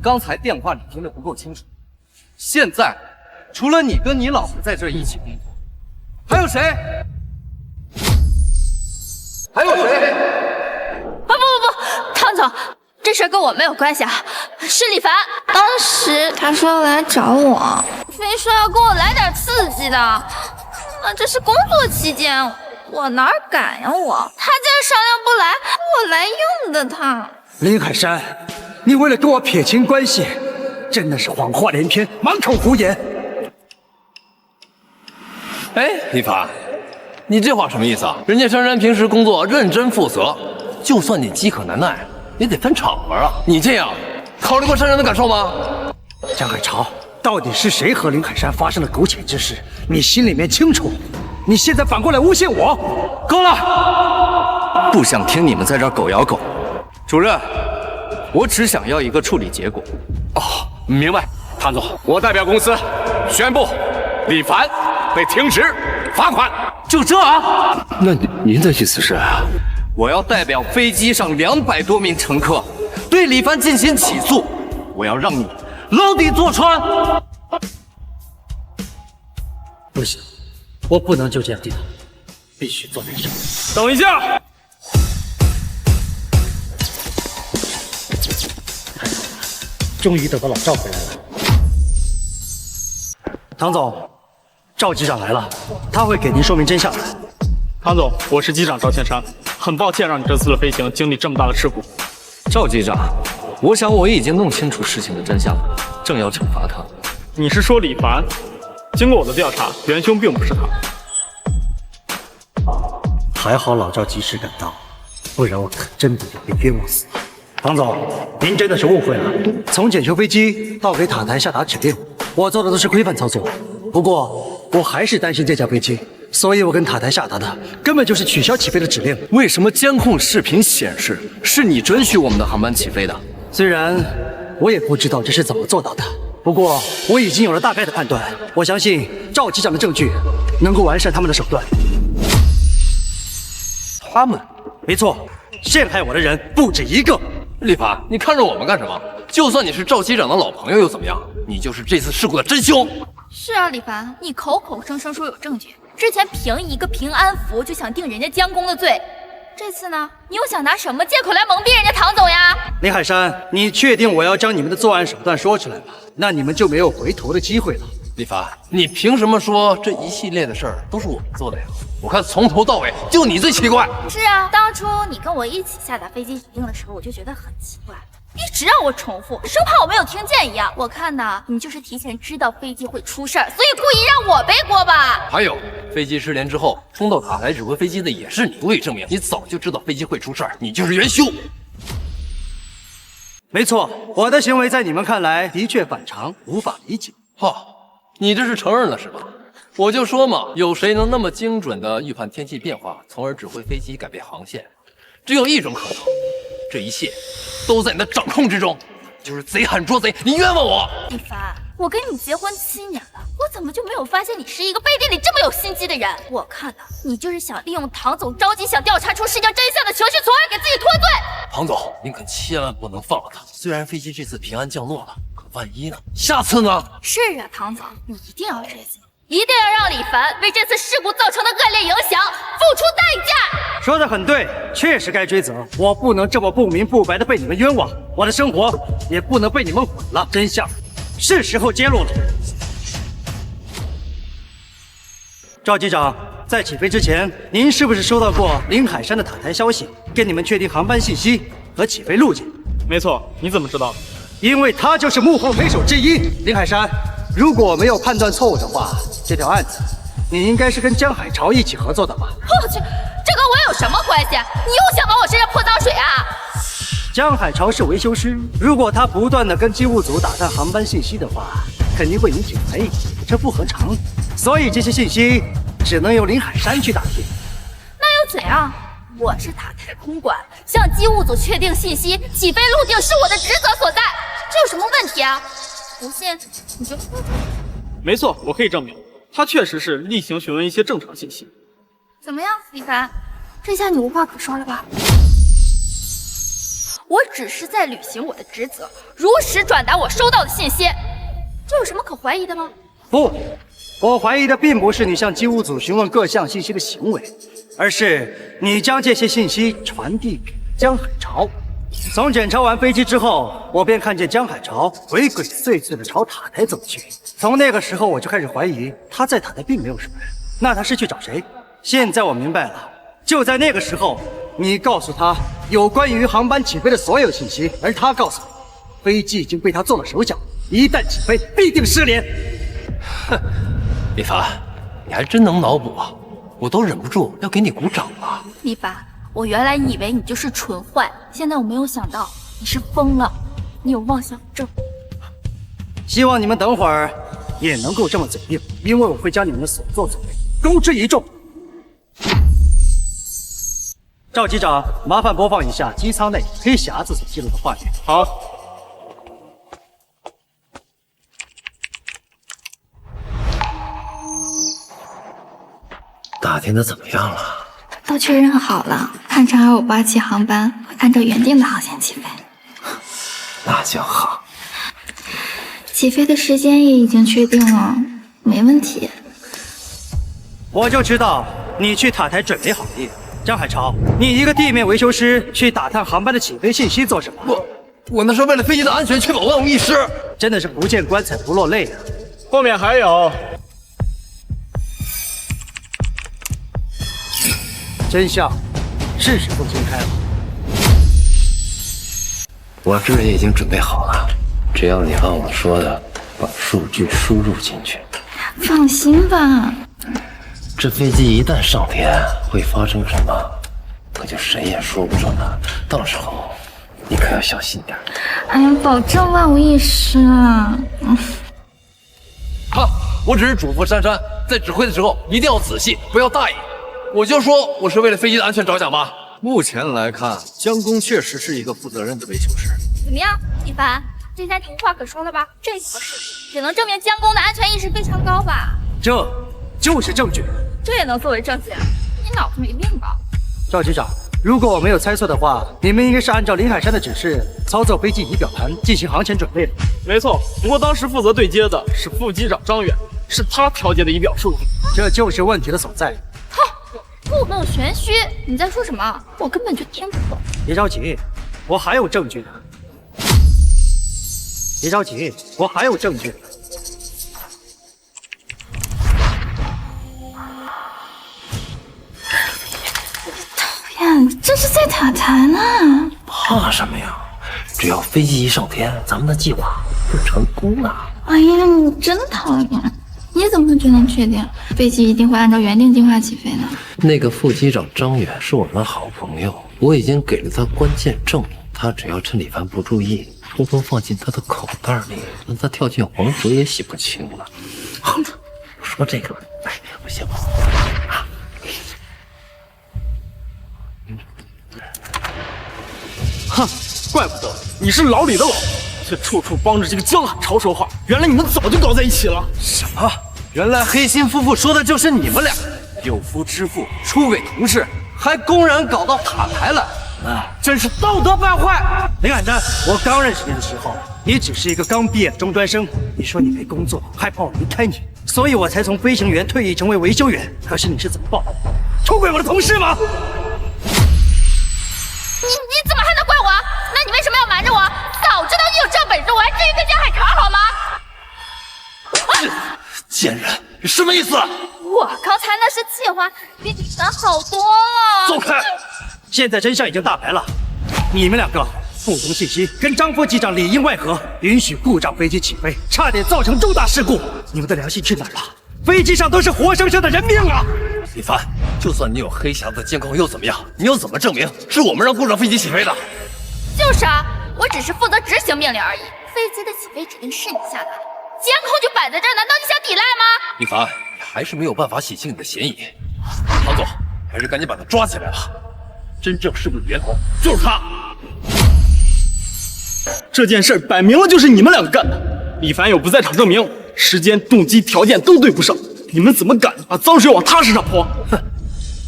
刚才电话里听得不够清楚。现在，除了你跟你老婆在这儿一起工作，还有谁？还有谁？不，唐总，这事跟我没有关系啊，是李凡。当时他说来找我，非说要跟我来点刺激的。那这是工作期间，我哪敢呀我？他既然商量不来，我来硬的他。林海山，你为了跟我撇清关系，真的是谎话连篇，满口胡言。哎，李凡，你这话什么意思啊？人家珊珊平时工作认真负责，就算你饥渴难耐，也得分场合啊。你这样，考虑过珊珊的感受吗？江海潮，到底是谁和林海山发生了苟且之事？你心里面清楚。你现在反过来诬陷我，够了！不想听你们在这儿狗咬狗。主任，我只想要一个处理结果。哦，明白。唐总，我代表公司宣布，李凡被停职罚款。就这啊？那您的意思是？我要代表飞机上200多名乘客，对李凡进行起诉。我要让你牢底坐穿。不行，我不能就这样低头，必须做点什么。等一下！终于等到老赵回来了。唐总，赵机长来了，他会给您说明真相的。唐总，我是机长赵千山，很抱歉让你这次的飞行经历这么大的事故。赵机长，我想我已经弄清楚事情的真相了，正要惩罚他。你是说李凡？经过我的调查，元凶并不是他。还好老赵及时赶到，不然我可真的要被冤枉死了。唐总，您真的是误会了。从检修飞机到给塔台下达指令，我做的都是规范操作。不过我还是担心这架飞机，所以我跟塔台下达的根本就是取消起飞的指令。为什么监控视频显示是你准许我们的航班起飞的？虽然我也不知道这是怎么做到的，不过我已经有了大概的判断。我相信赵机长的证据能够完善他们的手段。他们？没错，陷害我的人不止一个。李凡，你看着我们干什么？就算你是赵机长的老朋友又怎么样？你就是这次事故的真凶。是啊，李凡，你口口声声说有证据，之前凭一个平安符就想定人家将功的罪，这次呢，你又想拿什么借口来蒙蔽人家唐总呀？林海山，你确定我要将你们的作案手段说出来吗？那你们就没有回头的机会了。李凡，你凭什么说这一系列的事儿都是我们做的呀？我看从头到尾就你最奇怪。是啊，当初你跟我一起下达飞机指令的时候，我就觉得很奇怪，一直让我重复，生怕我没有听见一样。我看呢，你就是提前知道飞机会出事儿，所以故意让我背锅吧。还有，飞机失联之后冲到塔台指挥飞机的也是你，足以证明你早就知道飞机会出事儿，你就是元凶。没错，我的行为在你们看来的确反常，无法理解。你这是承认了是吧？我就说嘛，有谁能那么精准地预判天气变化，从而指挥飞机改变航线？只有一种可能，这一切都在你的掌控之中。就是贼喊捉贼，你冤枉我！李凡，我跟你结婚7年了，我怎么就没有发现你是一个背地里这么有心机的人？我看呢，你就是想利用唐总着急想调查出事情真相的情绪，从而给自己脱罪。唐总，您可千万不能放了他。虽然飞机这次平安降落了，可万一呢？下次呢？是啊，唐总，你一定要追责，一定要让李凡为这次事故造成的恶劣影响付出代价。说得很对，确实该追责。我不能这么不明不白的被你们冤枉，我的生活也不能被你们毁了。真相是时候揭露了。赵机长，在起飞之前，您是不是收到过林海山的塔台消息，跟你们确定航班信息和起飞路径？没错，你怎么知道的？因为他就是幕后黑手之一。林海山，如果我没有判断错误的话，这条案子你应该是跟江海潮一起合作的吧？我去，这跟我有什么关系？你又想往我身上泼脏水啊？江海潮是维修师，如果他不断的跟机务组打探航班信息的话，肯定会引起怀疑，这不合常。所以这些信息只能由林海山去打听。那又怎样？我是塔台空管，向机务组确定信息、起飞路径是我的职责所在，这有什么问题啊？不信你就说。没错，我可以证明，他确实是例行询问一些正常信息。怎么样，李凡？这下你无话可说了吧？我只是在履行我的职责，如实转达我收到的信息，这有什么可怀疑的吗？不，我怀疑的并不是你向机务组询问各项信息的行为，而是你将这些信息传递给江海潮。从检查完飞机之后，我便看见江海潮鬼鬼祟祟地朝塔台走去。从那个时候，我就开始怀疑他在塔台并没有什么人。那他是去找谁？现在我明白了，就在那个时候，你告诉他有关于航班起飞的所有信息，而他告诉你，飞机已经被他做了手脚，一旦起飞必定失联。哼，李凡，你还真能脑补啊！我都忍不住要给你鼓掌了。李凡，我原来以为你就是蠢坏，现在我没有想到你是疯了，你有妄想症。希望你们等会儿也能够这么嘴硬，因为我会将你们的所作所为公之于众。赵机长，麻烦播放一下机舱内黑匣子所记录的画面。好。打听的怎么样了？都确认好了，汉城2587航班会按照原定的航线起飞。那就好。起飞的时间也已经确定了，没问题。我就知道你去塔台准备好了。江海潮，你一个地面维修师去打探航班的起飞信息做什么？我那是为了飞机的安全，确保万无一失。真的是不见棺材不落泪啊！后面还有。真相是时候揭开了。我这也已经准备好了，只要你按我说的把数据输入进去。放心吧。这飞机一旦上天，会发生什么，可就谁也说不准了。到时候你可要小心点。哎呀，保证万无一失啊！好，我只是嘱咐珊珊，在指挥的时候一定要仔细，不要大意。我就说我是为了飞机的安全着想吧。目前来看，江工确实是一个负责任的维修师。怎么样，一凡？这下你无话可说了吧？这条事情只能证明江工的安全意识非常高吧？这就是证据。这也能作为证据？你脑子没病吧？赵局长，如果我没有猜错的话，你们应该是按照林海山的指示操作飞机仪表盘进行航前准备的。没错，不过当时负责对接的是副机长张远，是他调节的仪表数据。这就是问题的所在。故弄玄虚，你在说什么？我根本就听不懂。别着急，我还有证据呢。别着急，我还有证据。讨厌，这是在塔台呢。怕什么呀？只要飞机一上天，咱们的计划就成功了。哎呀，你真讨厌！你怎么就能确定飞机一定会按照原定计划起飞呢？那个副机长张远是我们的好朋友，我已经给了他关键证物，他只要趁李凡不注意，偷偷放进他的口袋里，让他跳进黄河也洗不清了。说这个，哎，我先跑。哼，怪不得你是老李的老婆，却处处帮着这个江海潮说话。原来你们早就搞在一起了。什么？原来黑心夫妇说的就是你们俩，有夫之妇，出轨同事，还公然搞到塔台来，真是道德败坏！林海山，我刚认识你的时候，你只是一个刚毕业的中专生。你说你没工作，害怕我离开你，所以我才从飞行员退役成为维修员。可是你是怎么报复？出轨我的同事吗？你怎么还能怪我？那你为什么要瞒着我？早知道你有这本事，我还至于跟江海潮好吗？贱人，什么意思？我刚才那是计划，比你们好多了。走开！现在真相已经大白了，你们两个不同信息，跟张副机长里应外合，允许故障飞机起飞，差点造成重大事故。你们的良心去哪儿了？飞机上都是活生生的人命啊！李凡，就算你有黑匣子监控又怎么样？你又怎么证明是我们让故障飞机起飞的？就是啊，我只是负责执行命令而已。飞机的起飞指令是你下达的，监控就摆在这儿，难道你想抵赖吗？李凡，你还是没有办法洗清你的嫌疑。唐总，还是赶紧把他抓起来吧。真正事故的源头就是他。这件事摆明了就是你们两个干的。李凡有不在场证明，时间、动机、条件都对不上，你们怎么敢把脏水往他身上泼？哼！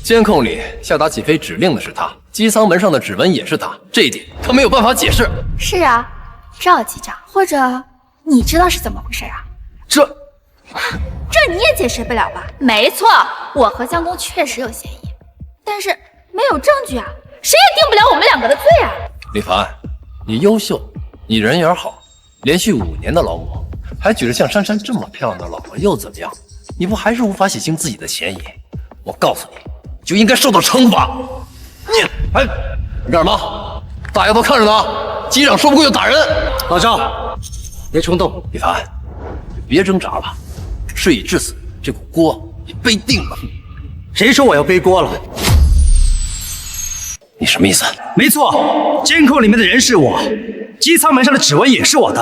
监控里下达起飞指令的是他，机舱门上的指纹也是他，这一点他没有办法解释。是啊，赵机长，或者你知道是怎么回事啊？这你也解释不了吧？没错，我和江工确实有嫌疑，但是没有证据啊，谁也定不了我们两个的罪啊。李凡，你优秀，你人缘好，连续5年的劳模，还娶着像珊珊这么漂亮的老婆又怎么样？你不还是无法洗清自己的嫌疑？我告诉你，就应该受到惩罚。你干什么？大家都看着呢，机长说不过就打人。老赵，别冲动。李凡，别挣扎了，事已至此，这股锅也背定了。谁说我要背锅了？你什么意思？没错，监控里面的人是我，机舱门上的指纹也是我的。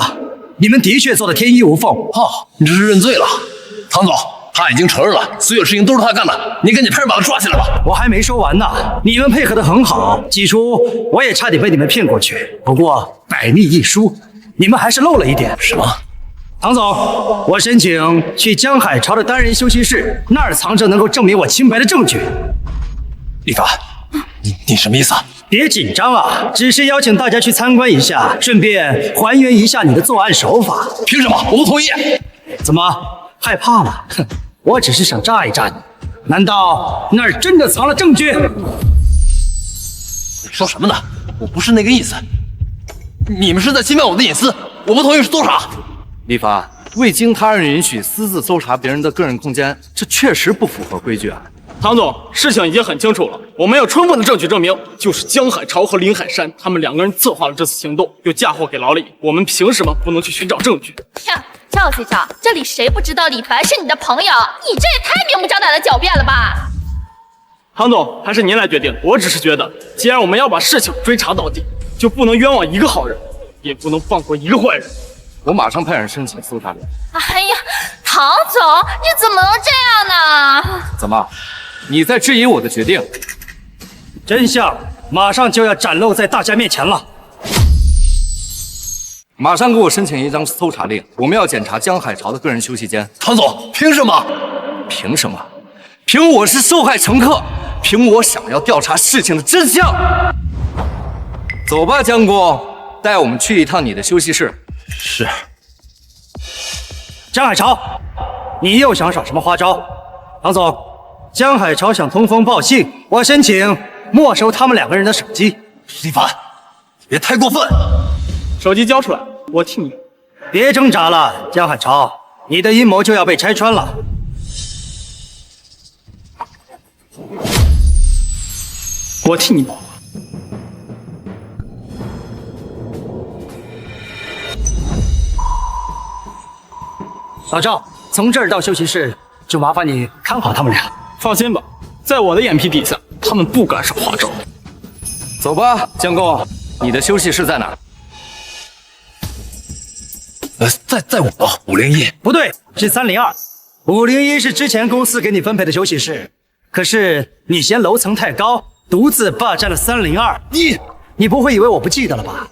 你们的确做得天衣无缝。你这是认罪了，唐总。他已经承认了，所有事情都是他干的，你赶紧派人把他抓起来吧。我还没说完呢，你们配合得很好，起初我也差点被你们骗过去，不过百密一疏，你们还是漏了一点。什么？唐总，我申请去江海潮的单人休息室，那儿藏着能够证明我清白的证据。李凡，你什么意思啊？别紧张啊，只是邀请大家去参观一下，顺便还原一下你的作案手法。凭什么？我不同意。怎么害怕了？哼！我只是想炸一炸你，难道那儿真的藏了证据？你说什么呢？我不是那个意思。你们是在侵犯我的隐私，我不同意是多少？李凡，未经他人允许私自搜查别人的个人空间，这确实不符合规矩啊。唐总，事情已经很清楚了，我们有充分的证据证明，就是江海潮和林海山他们2个人策划了这次行动，又嫁祸给老李。我们凭什么不能去寻找证据？赵机长，这里谁不知道李凡是你的朋友？你这也太明目张胆的狡辩了吧！唐总，还是您来决定。我只是觉得，既然我们要把事情追查到底，就不能冤枉一个好人，也不能放过一个坏人。我马上派人申请搜查令。哎呀，唐总，你怎么能这样呢？怎么，你在质疑我的决定？真相马上就要展露在大家面前了。马上给我申请一张搜查令，我们要检查江海潮的个人休息间。唐总，凭什么？凭什么？凭我是受害乘客，凭我想要调查事情的真相。走吧，江工，带我们去一趟你的休息室。是。江海潮，你又想耍什么花招？唐总，江海潮想通风报信，我申请没收他们2个人的手机。李凡，别太过分。手机交出来，我替你。别挣扎了，江海潮，你的阴谋就要被拆穿了。我替你保。老赵，从这儿到休息室，就麻烦你看好他们俩。放心吧，在我的眼皮底下，他们不敢耍花招。走吧，江工，你的休息室在哪儿？在我501。不对，是302。501是之前公司给你分配的休息室，可是你嫌楼层太高，独自霸占了302。你不会以为我不记得了吧？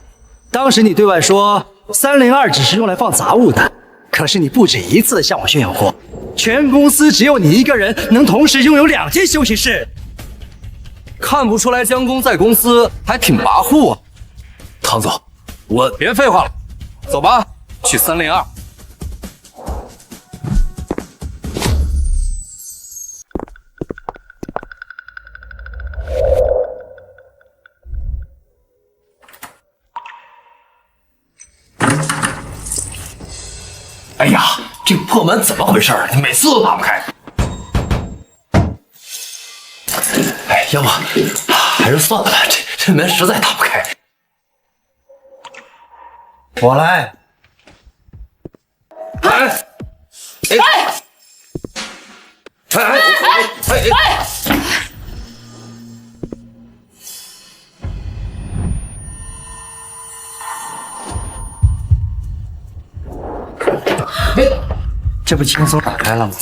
当时你对外说302只是用来放杂物的，可是你不止一次向我炫耀过，全公司只有你一个人能同时拥有2间休息室。看不出来江工在公司还挺跋扈啊。唐总，我别废话了，走吧，去302。哎呀，这个破门怎么回事？你每次都打不开。要不还是算了吧，这门实在打不开。我来。这不轻松打开了吗？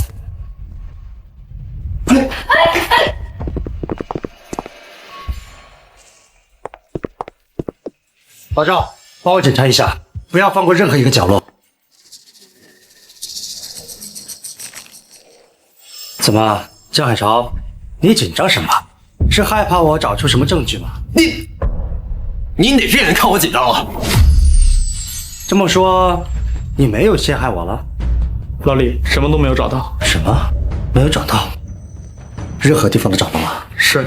老赵，帮我检查一下，不要放过任何一个角落。怎么，江海潮，你紧张什么？是害怕我找出什么证据吗？你哪只眼看我紧张了？这么说，你没有陷害我了？老李，什么都没有找到。什么？没有找到？任何地方都找到了？是。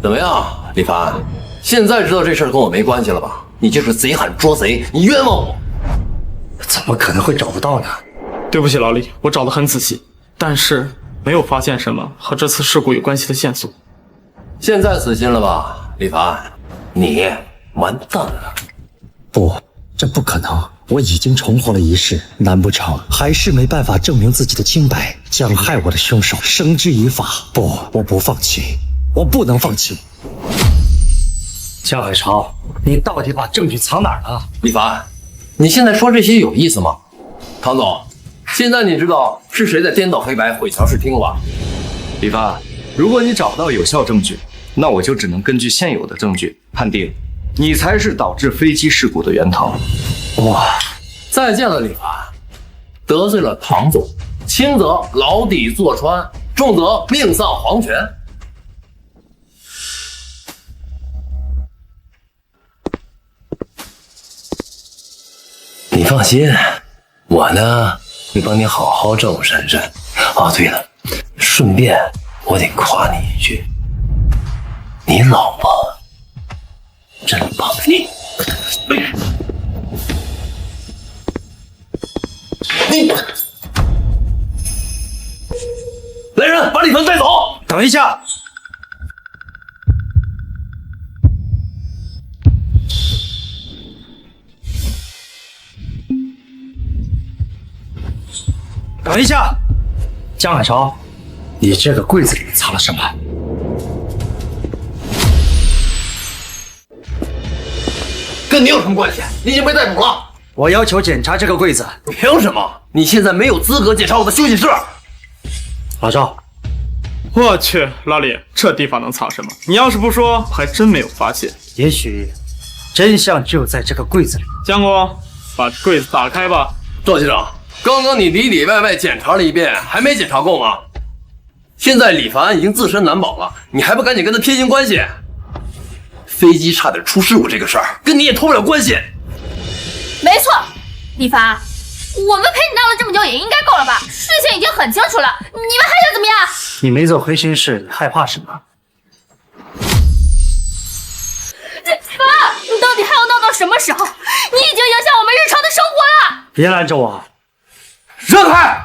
怎么样，李凡？现在知道这事儿跟我没关系了吧？你就是贼喊捉贼，你冤枉我！怎么可能会找不到呢？对不起，老李，我找得很仔细，但是没有发现什么和这次事故有关系的线索。现在死心了吧，李凡？你完蛋了！不，这不可能！我已经重活了一世，难不成还是没办法证明自己的清白，将害我的凶手绳之以法？不，我不放弃，我不能放弃！江海潮，你到底把证据藏哪儿了？李凡，你现在说这些有意思吗？唐总，现在你知道是谁在颠倒黑白、毁调视听了吧？李凡，如果你找不到有效证据，那我就只能根据现有的证据判定你才是导致飞机事故的源头。哇！再见了，李凡。得罪了唐总，轻则牢底坐穿，重则命丧黄泉。你放心，我呢会帮你好好照顾珊珊。哦，对了，顺便我得夸你一句，你老婆真棒！你来人，把李凡带走！等一下。等一下，江海潮，你这个柜子里藏了什么？跟你有什么关系？你已经被逮捕了。我要求检查这个柜子。凭什么？你现在没有资格检查我的休息室。老赵，我去，老李，这地方能藏什么？你要是不说，还真没有发现。也许真相就在这个柜子里。江国，把柜子打开吧。赵局长，刚刚你里里外外检查了一遍，还没检查够吗？现在李凡已经自身难保了，你还不赶紧跟他撇清关系？飞机差点出事故这个事儿，跟你也脱不了关系。没错，李凡，我们陪你闹了这么久，也应该够了吧？事情已经很清楚了，你们还想怎么样？你没走回心室，你害怕什么？爸，你到底还要闹到什么时候？你已经影响我们日常的生活了。别拦着我！让开！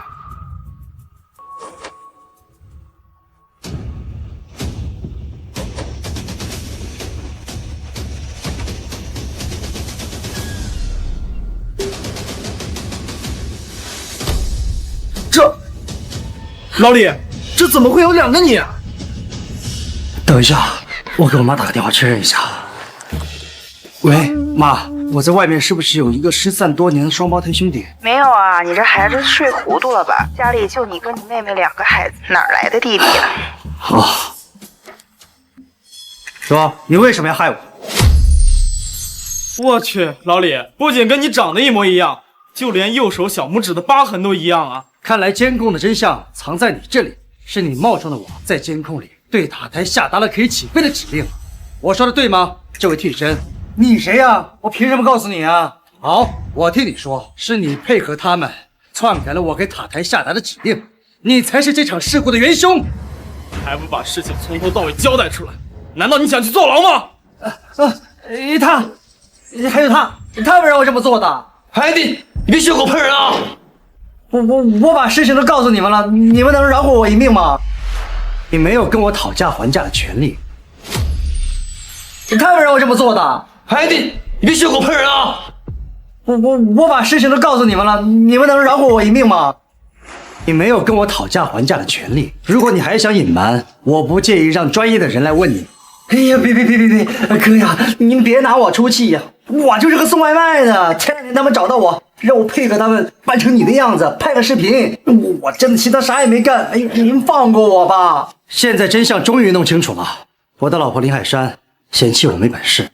老李，这怎么会有两个你啊？等一下，我给我妈打个电话确认一下。喂，妈，我在外面是不是有一个失散多年的双胞胎兄弟？没有啊，你这孩子睡糊涂了吧？家里就你跟你妹妹两个孩子，哪来的弟弟啊？好，说你为什么要害我？我去，老李，不仅跟你长得一模一样，就连右手小拇指的疤痕都一样啊！看来监控的真相藏在你这里，是你冒充的我在监控里对塔台下达了可以起飞的指令。我说的对吗，这位替身？你谁呀？我凭什么告诉你啊？好，我替你说，是你配合他们篡改了我给塔台下达的指令，你才是这场事故的元凶。还不把事情从头到尾交代出来？难道你想去坐牢吗？还有他们让我这么做的。哎，你别血口喷人啊！我把事情都告诉你们了，你们能饶过我一命吗？你没有跟我讨价还价的权利，你看不让我这么做的。哎，你别血口喷人啊！我把事情都告诉你们了，你们能饶过我一命吗？你没有跟我讨价还价的权利。如果你还想隐瞒，我不介意让专业的人来问你。哎呀，别，哥呀，您别拿我出气呀！我就是个送外卖的，前2天他们找到我，让我配合他们扮成你的样子，拍个视频。我真的其他啥也没干。哎，您放过我吧！现在真相终于弄清楚了，我的老婆林海珊嫌弃我没本事，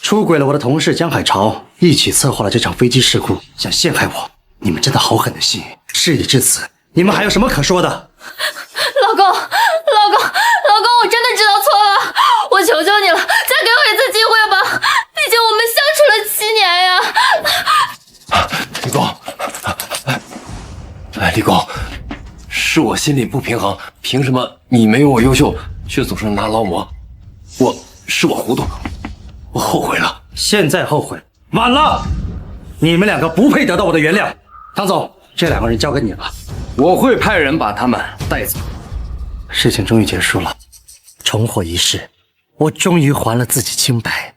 出轨了我的同事江海潮，一起策划了这场飞机事故，想陷害我。你们真的好狠的心！事已至此，你们还有什么可说的？老公，我真的知道错了，我求求你了，再给我一次机会吧，毕竟我们相处了7年呀。李公，哎，李公，是我心里不平衡，凭什么你没有我优秀，却总是拿劳模？是我糊涂，我后悔了。现在后悔晚了，你们2个不配得到我的原谅。唐总，这2个人交给你了，我会派人把他们带走。事情终于结束了，重获一世，我终于还了自己清白。